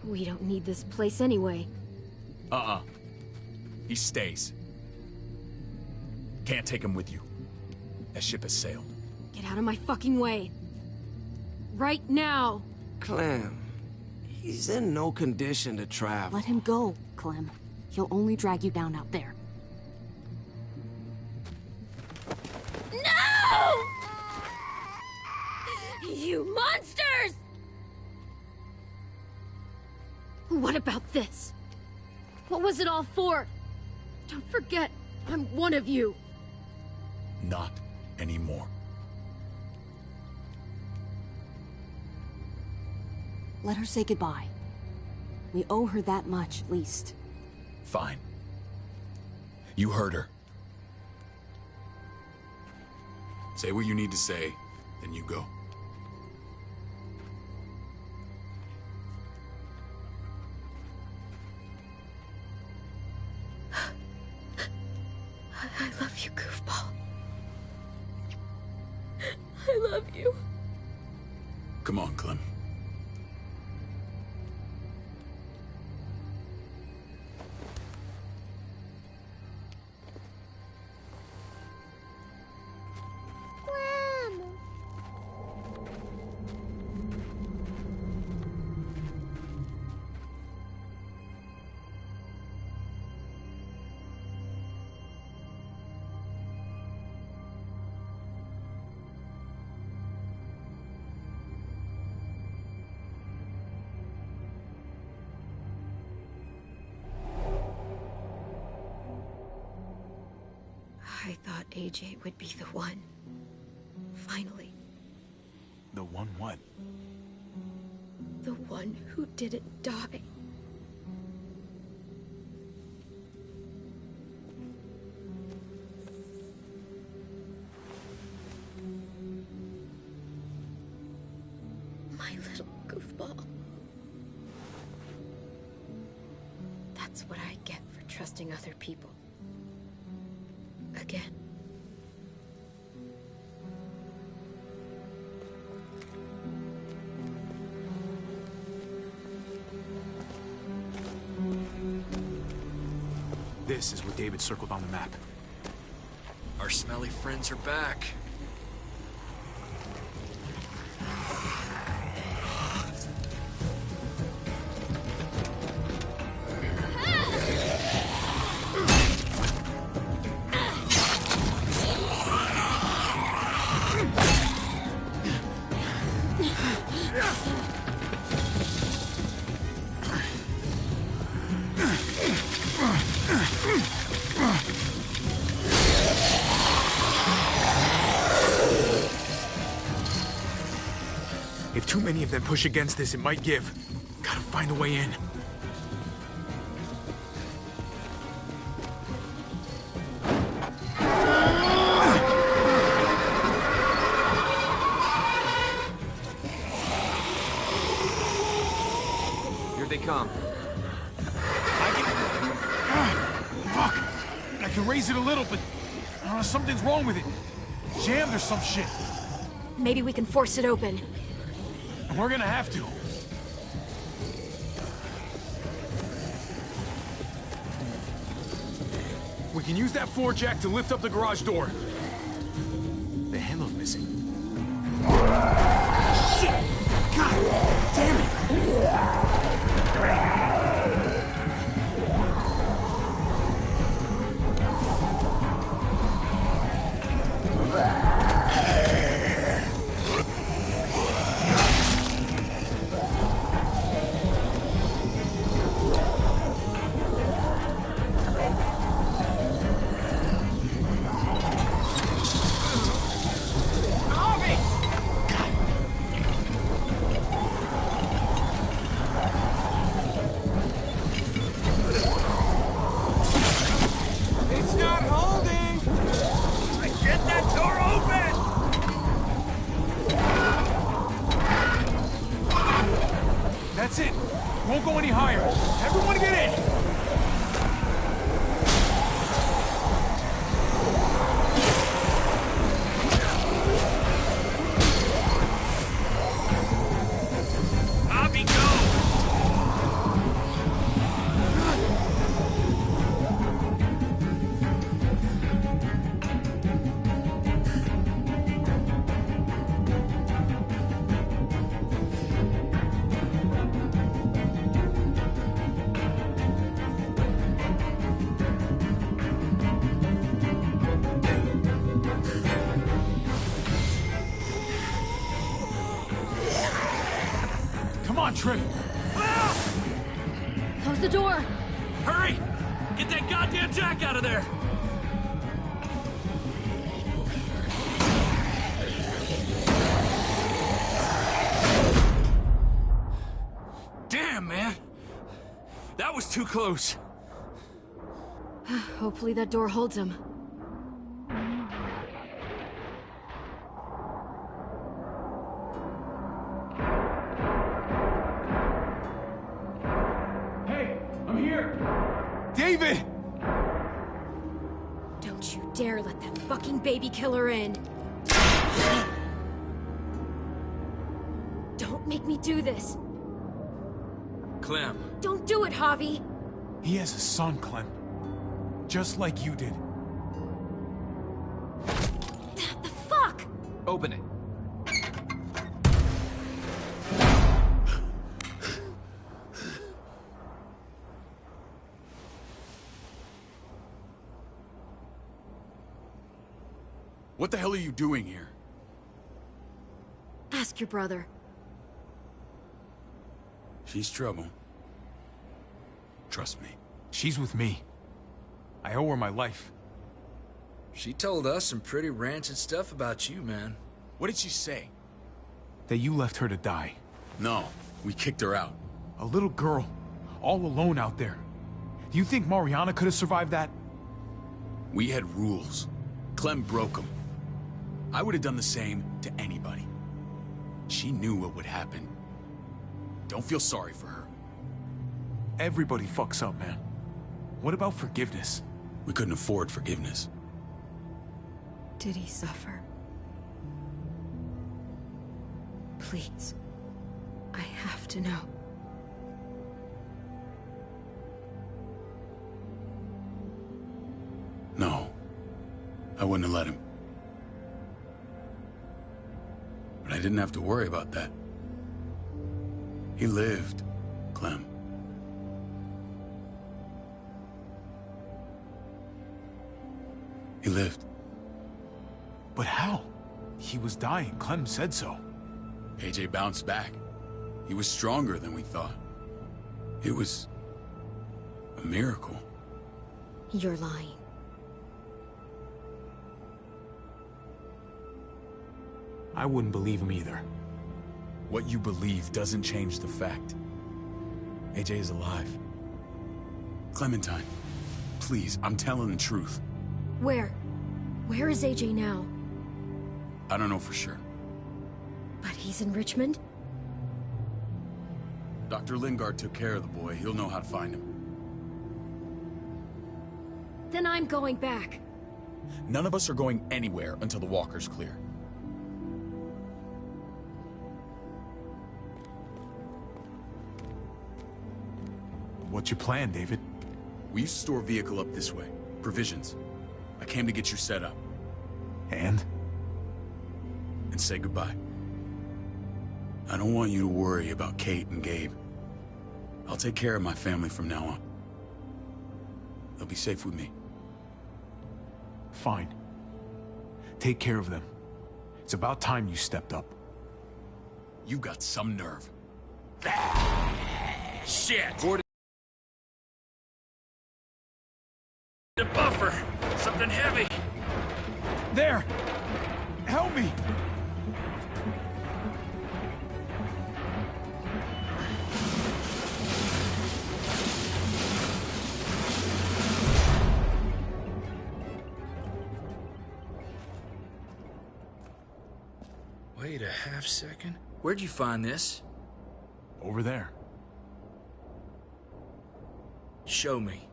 Speaker 17: We don't need this place anyway.
Speaker 1: He stays. Can't take him with you. That ship has sailed.
Speaker 17: Get out of my fucking way. Right now.
Speaker 12: Clem, he's in no condition to travel.
Speaker 4: Let him go, Clem. He'll only drag you down out there.
Speaker 17: No! You monsters! What about this? What was it all for? Don't forget, I'm one of you.
Speaker 1: Not anymore.
Speaker 4: Let her say goodbye. We owe her that much, at least.
Speaker 1: Fine. You heard her. Say what you need to say, then you go.
Speaker 17: I love you, goofball. I love you.
Speaker 1: Come on, Clem.
Speaker 17: I thought AJ would be the one. Finally.
Speaker 1: The one what?
Speaker 17: The one who didn't die. My little goofball. That's what I get for trusting other people. Again.
Speaker 1: This is what David circled on the map.
Speaker 10: Our smelly friends are back.
Speaker 1: If too many of them push against this, it might give. Gotta find a way in.
Speaker 5: Here they come.
Speaker 1: Fuck!
Speaker 16: I can raise it a little, but something's wrong with it. Jammed or some shit.
Speaker 17: Maybe we can force it open.
Speaker 16: We're gonna have to. We can use that floor jack to lift up the garage door.
Speaker 1: The handle's missing.
Speaker 16: Shit! God damn it! That's it. Won't go any higher. Everyone get in!
Speaker 10: Bobby, go!
Speaker 16: Come on, Trim.
Speaker 17: Close the door.
Speaker 10: Hurry! Get that goddamn jack out of there! Damn, man! That was too close.
Speaker 17: Hopefully that door holds him.
Speaker 16: David!
Speaker 17: Don't you dare let that fucking baby killer in. Don't make me do this.
Speaker 10: Clem.
Speaker 17: Don't do it, Javi.
Speaker 16: He has a son, Clem. Just like you did.
Speaker 17: The fuck?
Speaker 5: Open it.
Speaker 7: What the hell are you doing here?
Speaker 17: Ask your brother.
Speaker 7: She's trouble. Trust me.
Speaker 16: She's with me. I owe her my life.
Speaker 10: She told us some pretty rancid stuff about you, man.
Speaker 7: What did she say?
Speaker 16: That you left her to die.
Speaker 7: No, we kicked her out.
Speaker 16: A little girl, all alone out there. Do you think Mariana could have survived that?
Speaker 7: We had rules. Clem broke them. I would have done the same to anybody. She knew what would happen. Don't feel sorry for her.
Speaker 16: Everybody fucks up, man. What about forgiveness?
Speaker 7: We couldn't afford forgiveness.
Speaker 8: Did he suffer? Please. I have to know.
Speaker 7: No. I wouldn't have let him. But I didn't have to worry about that. He lived, Clem. He lived.
Speaker 16: But how? He was dying. Clem said so.
Speaker 7: AJ bounced back. He was stronger than we thought. It was a miracle.
Speaker 17: You're lying.
Speaker 16: I wouldn't believe him either.
Speaker 7: What you believe doesn't change the fact. AJ is alive. Clementine, please, I'm telling the truth.
Speaker 17: Where? Where is AJ now?
Speaker 7: I don't know for sure.
Speaker 17: But he's in Richmond?
Speaker 7: Dr. Lingard took care of the boy. He'll know how to find him.
Speaker 17: Then I'm going back.
Speaker 7: None of us are going anywhere until the walker's clear.
Speaker 1: What's your plan, David?
Speaker 7: We used to store a vehicle up this way. Provisions. I came to get you set up.
Speaker 1: And
Speaker 7: say goodbye. I don't want you to worry about Kate and Gabe. I'll take care of my family from now on. They'll be safe with me.
Speaker 1: Fine. Take care of them. It's about time you stepped up.
Speaker 7: You got some nerve. Shit!
Speaker 10: The buffer! Something heavy!
Speaker 1: There! Help me!
Speaker 10: Wait a half second. Where'd you find this?
Speaker 1: Over there.
Speaker 10: Show me.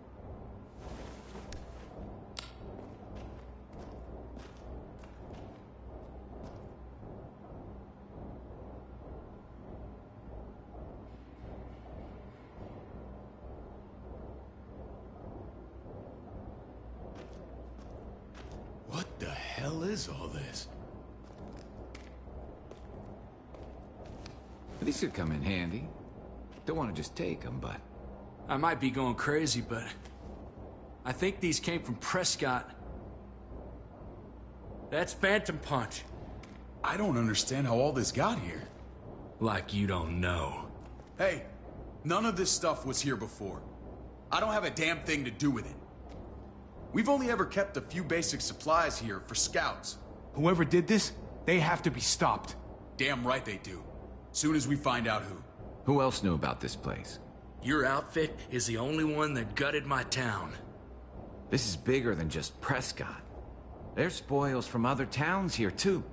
Speaker 7: What the hell is all this?
Speaker 5: These could come in handy. Don't want to just take them, but...
Speaker 10: I might be going crazy, but... I think these came from Prescott. That's Phantom Punch.
Speaker 7: I don't understand how all this got here.
Speaker 10: Like you don't know.
Speaker 7: Hey, none of this stuff was here before. I don't have a damn thing to do with it. We've only ever kept a few basic supplies here for scouts.
Speaker 1: Whoever did this, they have to be stopped.
Speaker 7: Damn right they do. Soon as we find out who.
Speaker 5: Who else knew about this place?
Speaker 10: Your outfit is the only one that gutted my town.
Speaker 5: This is bigger than just Prescott. There's spoils from other towns here, too.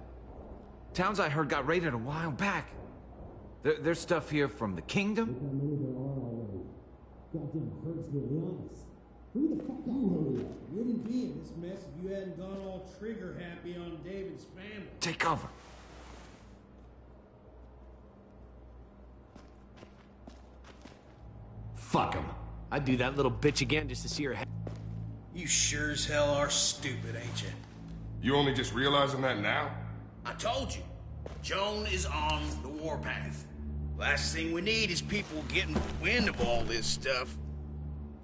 Speaker 5: Towns I heard got raided a while back. There's stuff here from the Kingdom.
Speaker 18: Goddamn hurts to be honest. Who the fuck you wouldn't be in this mess if you hadn't gone all trigger happy on David's family.
Speaker 5: Take cover.
Speaker 19: Fuck him. I'd do that little bitch again just to see her head.
Speaker 15: You sure as hell are stupid, ain't you?
Speaker 20: You only just realizing that now?
Speaker 15: I told you. Joan is on the warpath. Last thing we need is people getting wind of all this stuff.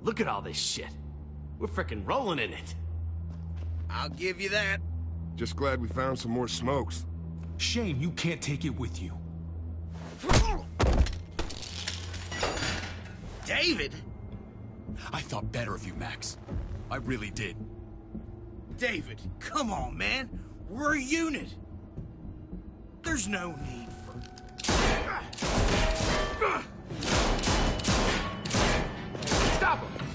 Speaker 19: Look at all this shit. We're frickin' rolling in it.
Speaker 15: I'll give you that.
Speaker 20: Just glad we found some more smokes.
Speaker 1: Shame you can't take it with you.
Speaker 15: David?
Speaker 7: I thought better of you, Max. I really did.
Speaker 15: David, come on, man. We're a unit. There's no need for...
Speaker 5: Stop him!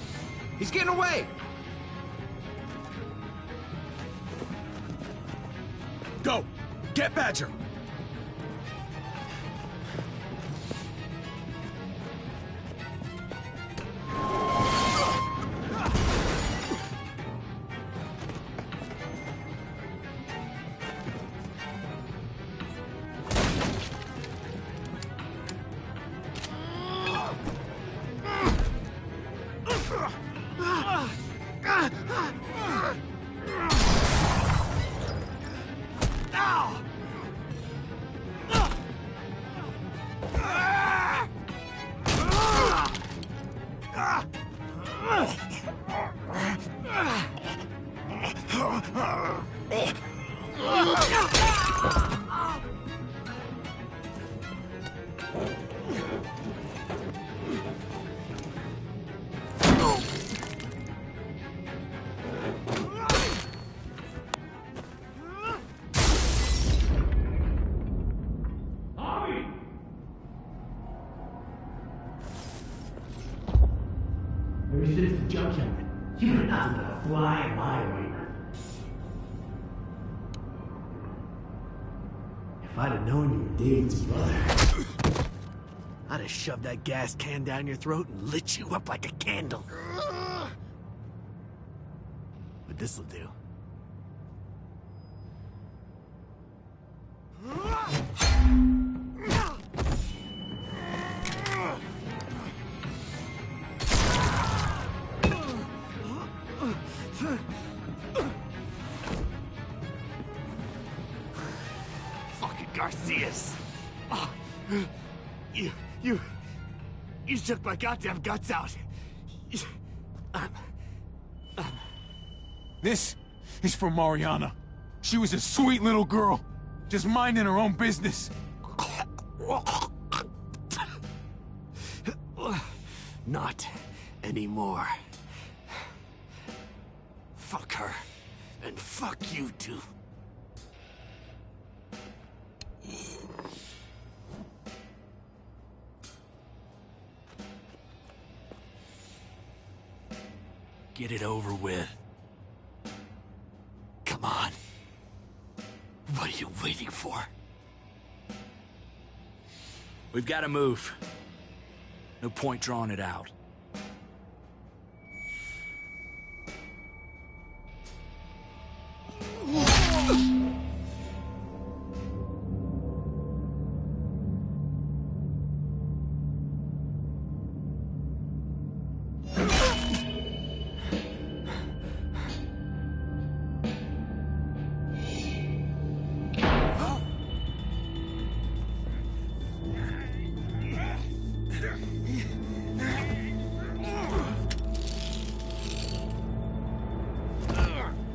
Speaker 5: He's getting away!
Speaker 1: Go! Get Badger!
Speaker 19: Ever since the junkyard, you've been nothing but a fly in my ointment. If I'd have known you were David's brother, I'd have shoved that gas can down your throat and lit you up like a candle.
Speaker 21: This'll do. Fucking Garcias. Oh, you took my goddamn guts out.
Speaker 1: This is for Mariana. She was a sweet little girl, just minding her own business.
Speaker 21: Not anymore. Fuck her. And fuck you too. Get it over with. Come on. What are you waiting for?
Speaker 10: We've got to move. No point drawing it out.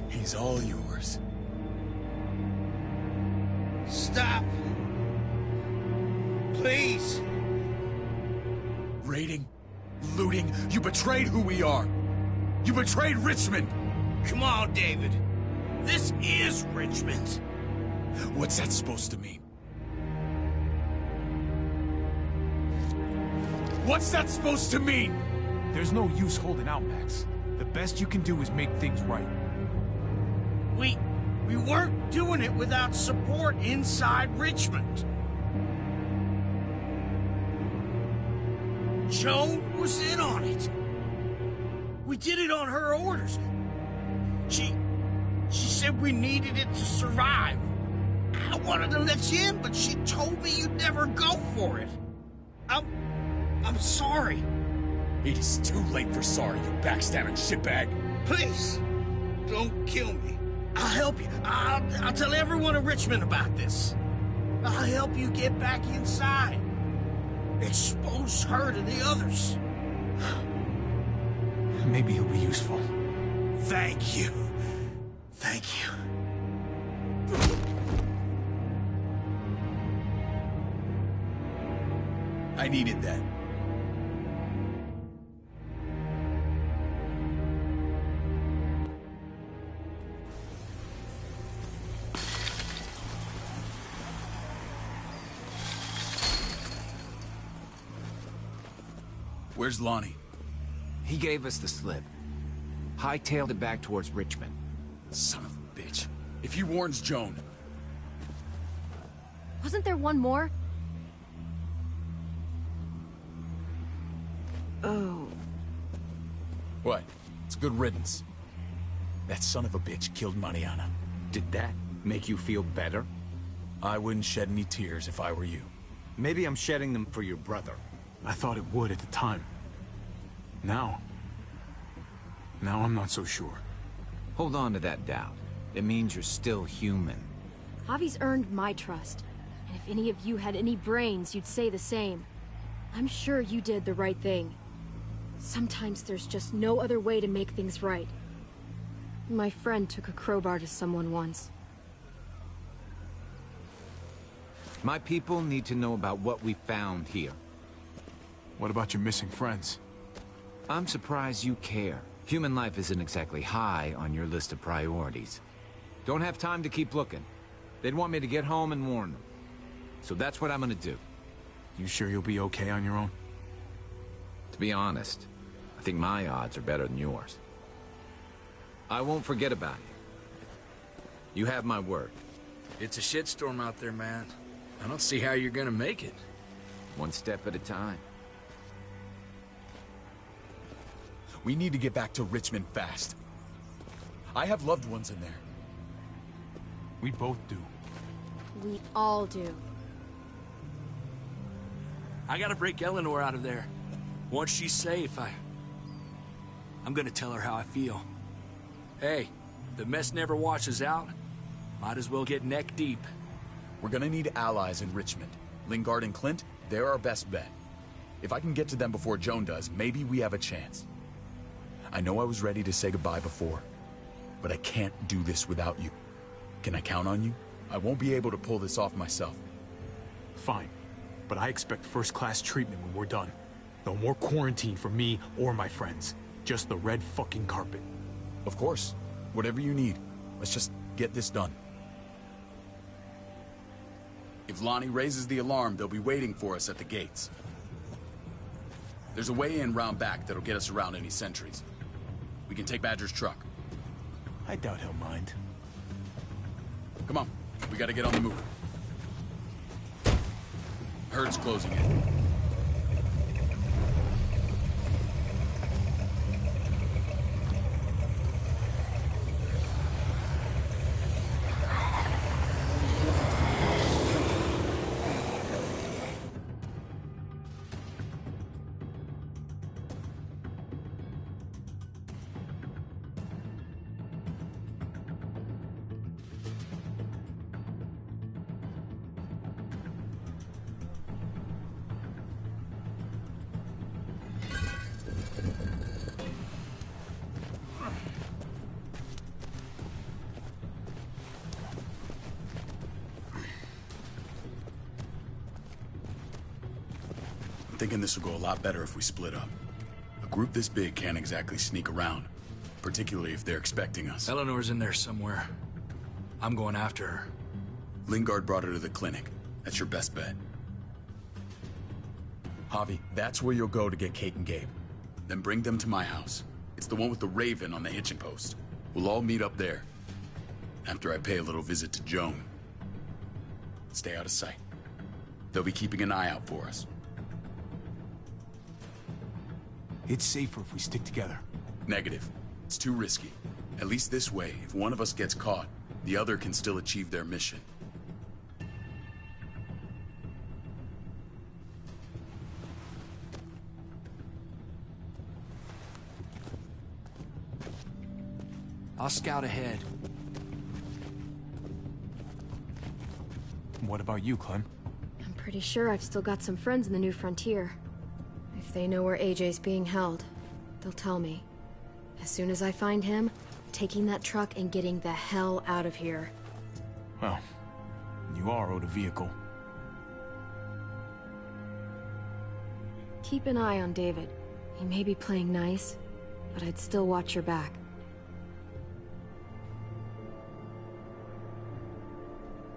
Speaker 1: He's all yours.
Speaker 15: Stop. Please.
Speaker 1: Raiding, looting, you betrayed who we are. You betrayed Richmond.
Speaker 15: Come on, David. This is Richmond.
Speaker 1: What's that supposed to mean? What's that supposed to mean? There's no use holding out, Max. The best you can do is make things right.
Speaker 15: We weren't doing it without support inside Richmond. Joan was in on it. We did it on her orders. She said we needed it to survive. I wanted to let you in, but she told me you'd never go for it. I'm sorry.
Speaker 1: It is too late for sorry, you backstabbing shitbag.
Speaker 15: Please, don't kill me. I'll help you. I'll tell everyone in Richmond about this. I'll help you get back inside. Expose her to the others.
Speaker 1: Maybe he'll be useful.
Speaker 15: Thank you. Thank you.
Speaker 1: I needed that. Where's Lonnie?
Speaker 5: He gave us the slip. Hightailed it back towards Richmond.
Speaker 1: Son of a bitch. If he warns Joan...
Speaker 17: Wasn't there one more? Oh.
Speaker 1: What? It's good riddance. That son of a bitch killed Mariana.
Speaker 22: Did that make you feel better?
Speaker 1: I wouldn't shed any tears if I were you.
Speaker 22: Maybe I'm shedding them for your brother.
Speaker 1: I thought it would at the time. Now I'm not so sure.
Speaker 5: Hold on to that doubt. It means you're still human.
Speaker 17: Javi's earned my trust. And if any of you had any brains, you'd say the same. I'm sure you did the right thing. Sometimes there's just no other way to make things right. My friend took a crowbar to someone once.
Speaker 5: My people need to know about what we found here.
Speaker 1: What about your missing friends?
Speaker 5: I'm surprised you care. Human life isn't exactly high on your list of priorities. Don't have time to keep looking. They'd want me to get home and warn them. So that's what I'm gonna do.
Speaker 1: You sure you'll be okay on your own?
Speaker 5: To be honest, I think my odds are better than yours. I won't forget about you. You have my word.
Speaker 10: It's a shitstorm out there, man. I don't see how you're gonna make it.
Speaker 5: One step at a time.
Speaker 1: We need to get back to Richmond fast.
Speaker 7: I have loved ones in there.
Speaker 1: We both do.
Speaker 17: We all do.
Speaker 10: I gotta break Eleanor out of there. Once she's safe, I'm gonna tell her how I feel. Hey, if the mess never washes out, might as well get neck deep.
Speaker 7: We're gonna need allies in Richmond. Lingard and Clint, they're our best bet. If I can get to them before Joan does, maybe we have a chance. I know I was ready to say goodbye before, but I can't do this without you. Can I count on you? I won't be able to pull this off myself.
Speaker 1: Fine, but I expect first-class treatment when we're done. No more quarantine for me or my friends. Just the red fucking carpet.
Speaker 7: Of course. Whatever you need. Let's just get this done. If Lonnie raises the alarm, they'll be waiting for us at the gates. There's a way in round back that'll get us around any sentries. We can take Badger's truck.
Speaker 1: I doubt he'll mind.
Speaker 7: Come on, we gotta get on the move. Herd's closing in. Thinking this will go a lot better if we split up. A group this big can't exactly sneak around, particularly if they're expecting us.
Speaker 10: Eleanor's in there somewhere. I'm going after her.
Speaker 7: Lingard brought her to the clinic. That's your best bet. Javi, that's where you'll go to get Kate and Gabe. Then bring them to my house. It's the one with the raven on the hitching post. We'll all meet up there. After I pay a little visit to Joan. Stay out of sight. They'll be keeping an eye out for us.
Speaker 1: It's safer if we stick together.
Speaker 7: Negative. It's too risky. At least this way, if one of us gets caught, the other can still achieve their mission.
Speaker 10: I'll scout ahead.
Speaker 1: What about you, Clem?
Speaker 17: I'm pretty sure I've still got some friends in the New Frontier. If they know where AJ's being held, they'll tell me. As soon as I find him, taking that truck and getting the hell out of here.
Speaker 1: Well, you are owed a vehicle.
Speaker 17: Keep an eye on David. He may be playing nice, but I'd still watch your back.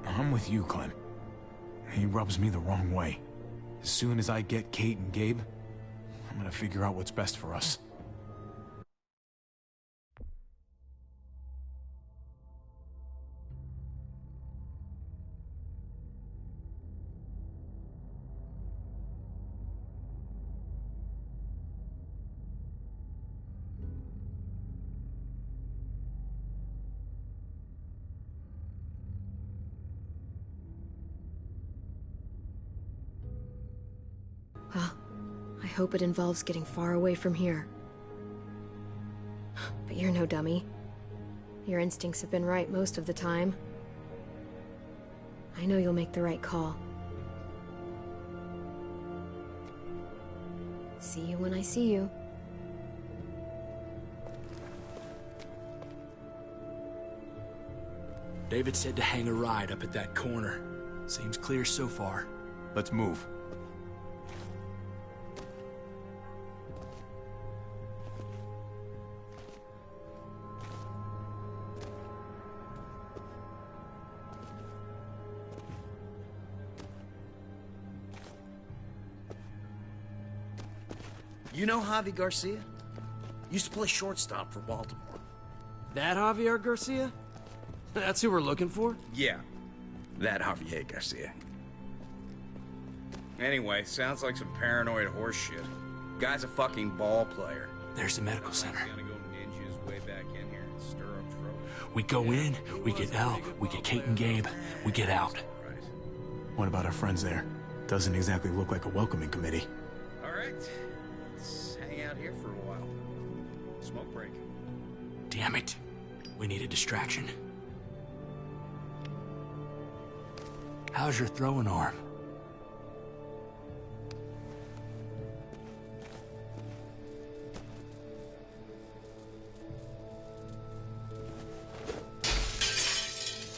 Speaker 1: I'm with you, Clem. He rubs me the wrong way. As soon as I get Kate and Gabe, I'm gonna figure out what's best for us.
Speaker 17: Well, I hope it involves getting far away from here. But you're no dummy. Your instincts have been right most of the time. I know you'll make the right call. See you when I see you.
Speaker 10: David said to hang a ride up at that corner. Seems clear so far.
Speaker 1: Let's move.
Speaker 15: You know Javi Garcia? Used to play shortstop for Baltimore.
Speaker 12: That Javier Garcia? That's who we're looking for?
Speaker 2: Yeah, that Javier Garcia. Anyway, sounds like some paranoid horse shit. Guy's a fucking ball player.
Speaker 10: There's the medical center.
Speaker 2: He's gonna go ninja his way back in here and stir up trouble.
Speaker 10: We go in, we get Elle, we get Kate and Gabe, we get out.
Speaker 1: What about our friends there? Doesn't exactly look like a welcoming committee.
Speaker 2: All right, let's hang out here for a while. Smoke break.
Speaker 10: Damn it. We need a distraction. How's your throwing arm?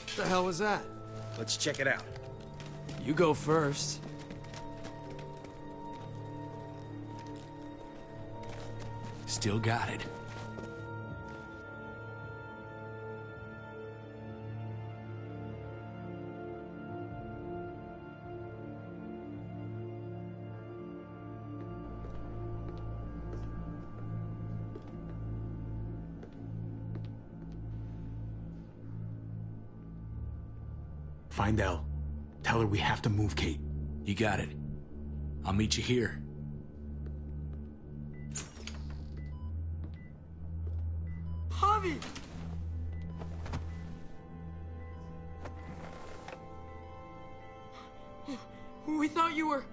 Speaker 12: What the hell was that?
Speaker 2: Let's check it out.
Speaker 12: You go first.
Speaker 10: Still got it.
Speaker 1: Find Elle. Tell her we have to move Kate.
Speaker 10: You got it. I'll meet you here.
Speaker 12: Javi! We thought you were...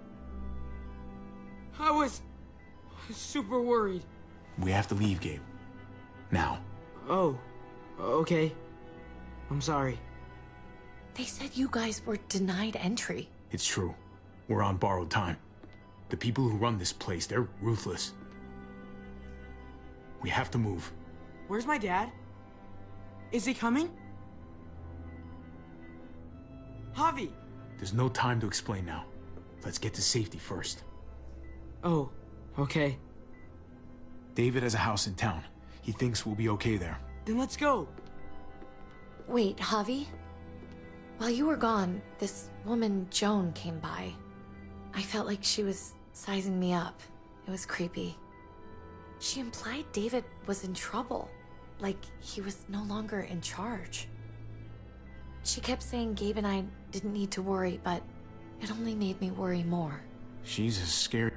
Speaker 12: I was super worried.
Speaker 1: We have to leave, Gabe. Now.
Speaker 12: Oh, okay. I'm sorry.
Speaker 8: They said you guys were denied entry.
Speaker 1: It's true. We're on borrowed time. The people who run this place, they're ruthless. We have to move.
Speaker 9: Where's my dad? Is he coming? Javi!
Speaker 1: There's no time to explain now. Let's get to safety first.
Speaker 9: Oh, okay.
Speaker 1: David has a house in town. He thinks we'll be okay there.
Speaker 9: Then let's go.
Speaker 8: Wait, Javi? While you were gone, this woman, Joan, came by. I felt like she was sizing me up. It was creepy. She implied David was in trouble, like he was no longer in charge. She kept saying Gabe and I didn't need to worry, but it only made me worry more.
Speaker 1: She's as scared.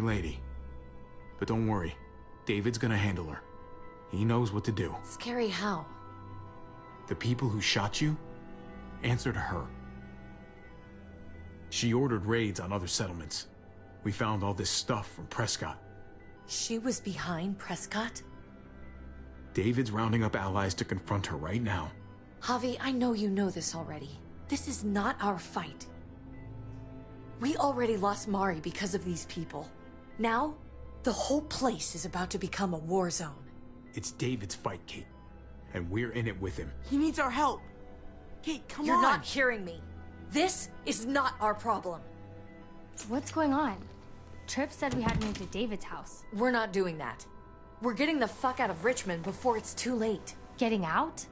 Speaker 1: lady. But don't worry, David's gonna handle her. He knows what to do.
Speaker 8: Scary how?
Speaker 1: The people who shot you answer to her. She ordered raids on other settlements. We found all this stuff from Prescott.
Speaker 8: She was behind Prescott?
Speaker 1: David's rounding up allies to confront her right now.
Speaker 8: Javi, I know you know this already. This is not our fight. We already lost Mari because of these people. Now, the whole place is about to become a war zone.
Speaker 1: It's David's fight, Kate. And we're in it with him.
Speaker 9: He needs our help. Kate, come on.
Speaker 8: You're not hearing me. This is not our problem.
Speaker 3: What's going on? Tripp said we had to move to David's house.
Speaker 8: We're not doing that. We're getting the fuck out of Richmond before it's too late.
Speaker 3: Getting out?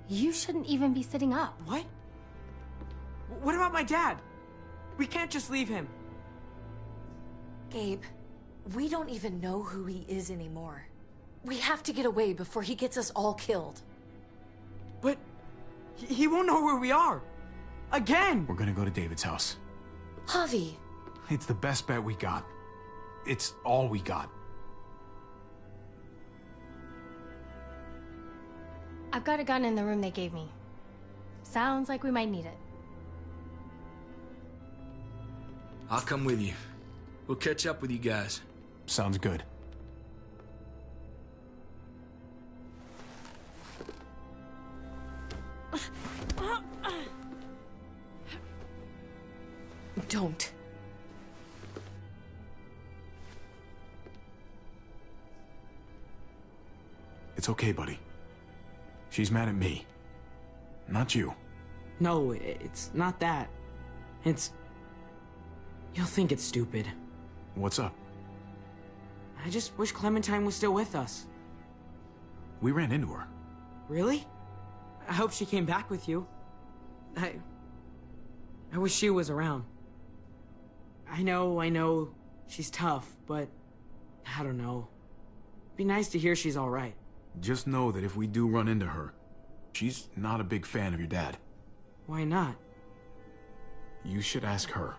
Speaker 3: You shouldn't even be sitting up.
Speaker 9: What? What about my dad? We can't just leave him.
Speaker 8: Gabe, we don't even know who he is anymore. We have to get away before he gets us all killed.
Speaker 9: But he won't know where we are. Again!
Speaker 1: We're gonna go to David's house.
Speaker 8: Javi!
Speaker 1: It's the best bet we got. It's all we got.
Speaker 3: I've got a gun in the room they gave me. Sounds like we might need it.
Speaker 10: I'll come with you. We'll catch up with you guys.
Speaker 1: Sounds good.
Speaker 8: Don't.
Speaker 1: It's okay, buddy. She's mad at me. Not you.
Speaker 9: No, it's not that. It's... You'll think it's stupid.
Speaker 1: What's up?
Speaker 9: I just wish Clementine was still with us.
Speaker 1: We ran into her.
Speaker 9: Really? I hope she came back with you. I wish she was around. I know, she's tough, but I don't know. Be nice to hear she's alright.
Speaker 1: Just know that if we do run into her, she's not a big fan of your dad.
Speaker 9: Why not?
Speaker 1: You should ask her.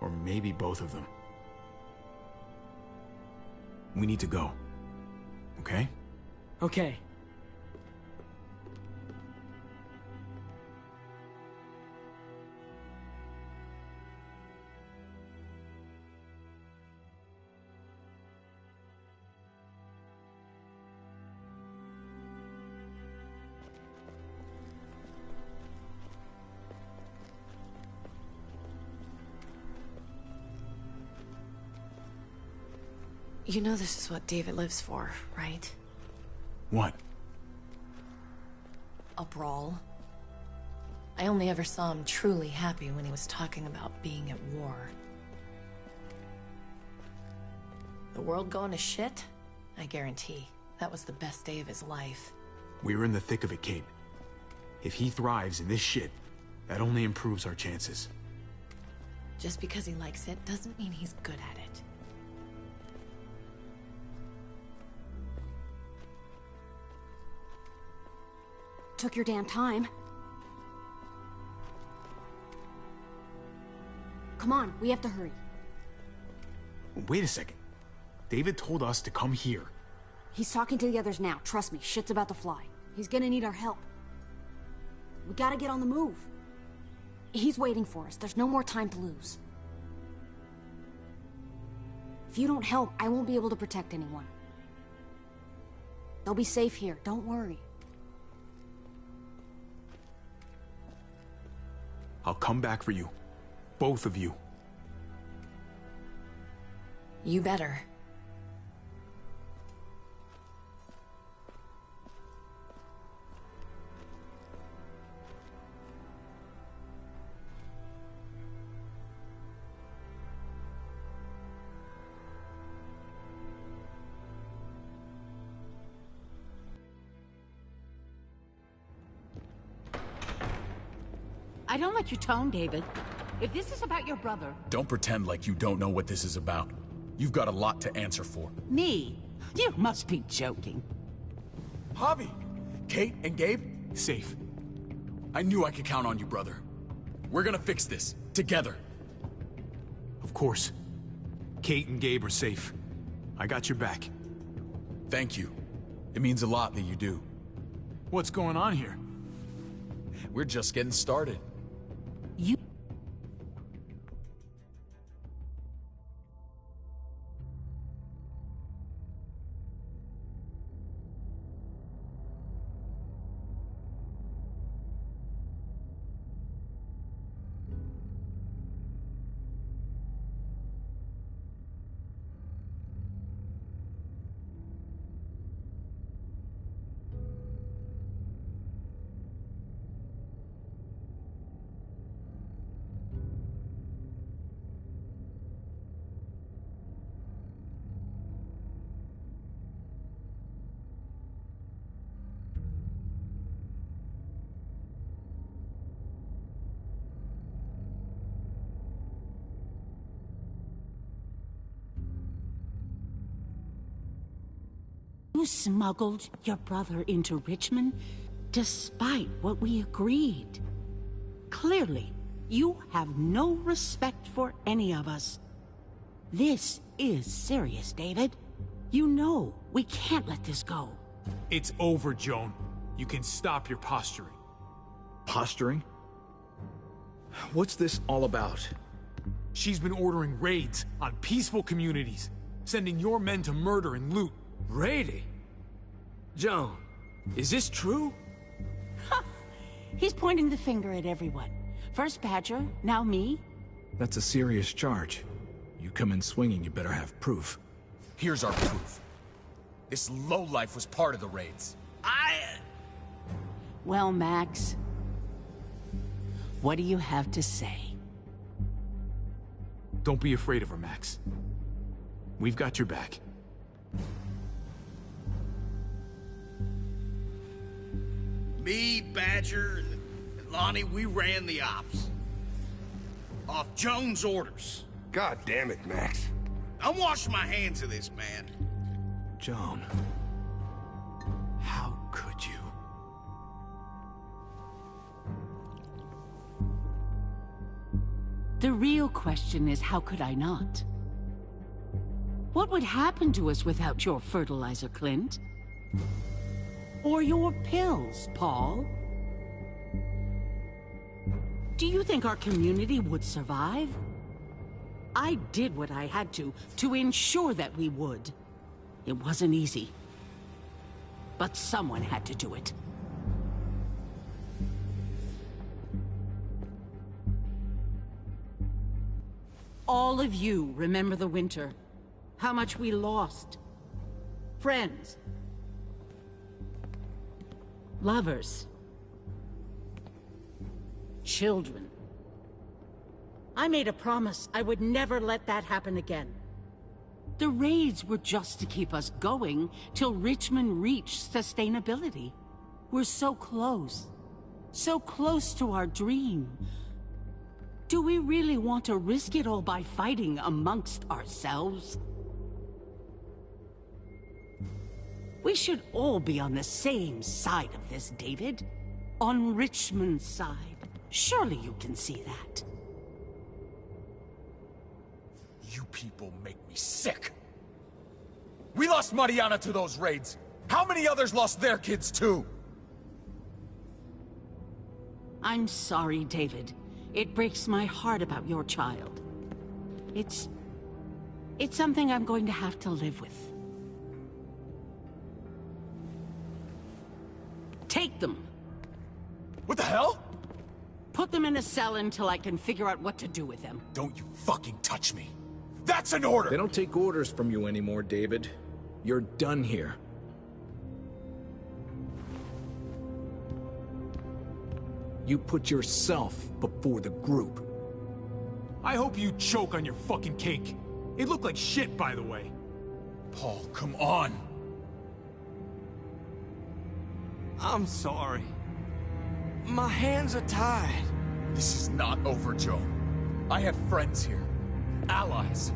Speaker 1: Or maybe both of them. We need to go. Okay?
Speaker 9: Okay.
Speaker 8: You know this is what David lives for, right?
Speaker 1: What?
Speaker 8: A brawl. I only ever saw him truly happy when he was talking about being at war. The world going to shit? I guarantee. That was the best day of his life.
Speaker 1: We're in the thick of it, Kate. If he thrives in this shit, that only improves our chances.
Speaker 8: Just because he likes it doesn't mean he's good at it.
Speaker 17: Took your damn time. Come on, we have to hurry.
Speaker 1: Wait a second. David told us to come here.
Speaker 17: He's talking to the others now. Trust me, shit's about to fly. He's gonna need our help. We gotta get on the move. He's waiting for us. There's no more time to lose. If you don't help, I won't be able to protect anyone. They'll be safe here. Don't worry.
Speaker 1: I'll come back for you. Both of you.
Speaker 8: You better.
Speaker 14: I don't like your tone, David. If this is about your brother...
Speaker 7: Don't pretend like you don't know what this is about. You've got a lot to answer for.
Speaker 14: Me? You must be joking.
Speaker 7: Javi! Kate and Gabe? Safe. I knew I could count on you, brother. We're gonna fix this. Together.
Speaker 1: Of course. Kate and Gabe are safe. I got your back.
Speaker 7: Thank you. It means a lot that you do.
Speaker 1: What's going on here?
Speaker 7: We're just getting started.
Speaker 14: You... You smuggled your brother into Richmond despite what we agreed. Clearly, you have no respect for any of us. This is serious, David. You know we can't let this go.
Speaker 1: It's over, Joan. You can stop your posturing.
Speaker 13: Posturing? What's this all about?
Speaker 1: She's been ordering raids on peaceful communities, sending your men to murder and loot.
Speaker 12: Raiding? Joan, is this true?
Speaker 14: He's pointing the finger at everyone. First Badger, now me.
Speaker 13: That's a serious charge. You come in swinging, you better have proof.
Speaker 6: Here's our proof. This lowlife was part of the raids.
Speaker 14: Well, Max, what do you have to say?
Speaker 1: Don't be afraid of her, Max. We've got your back.
Speaker 15: Me, Badger, and Lonnie, we ran the ops. Off Joan's orders.
Speaker 20: God damn it, Max.
Speaker 15: I'm washing my hands of this, man.
Speaker 13: Joan. How could you?
Speaker 14: The real question is, how could I not? What would happen to us without your fertilizer, Clint? Or your pills, Paul? Do you think our community would survive? I did what I had to ensure that we would. It wasn't easy. But someone had to do it. All of you remember the winter. How much we lost. Friends. Lovers. Children. I made a promise I would never let that happen again. The raids were just to keep us going till Richmond reached sustainability. We're so close. So close to our dream. Do we really want to risk it all by fighting amongst ourselves? We should all be on the same side of this, David. On Richmond's side. Surely you can see that.
Speaker 6: You people make me sick. We lost Mariana to those raids. How many others lost their kids too?
Speaker 14: I'm sorry, David. It breaks my heart about your child. It's something I'm going to have to live with. Take them.
Speaker 6: What the hell?
Speaker 14: Put them in a cell until I can figure out what to do with them.
Speaker 6: Don't you fucking touch me. That's an order!
Speaker 13: They don't take orders from you anymore, David. You're done here. You put yourself before the group.
Speaker 1: I hope you choke on your fucking cake. It looked like shit, by the way.
Speaker 6: Paul, come on!
Speaker 12: I'm sorry. My hands are tied.
Speaker 6: This is not over, Joe. I have friends here. Allies.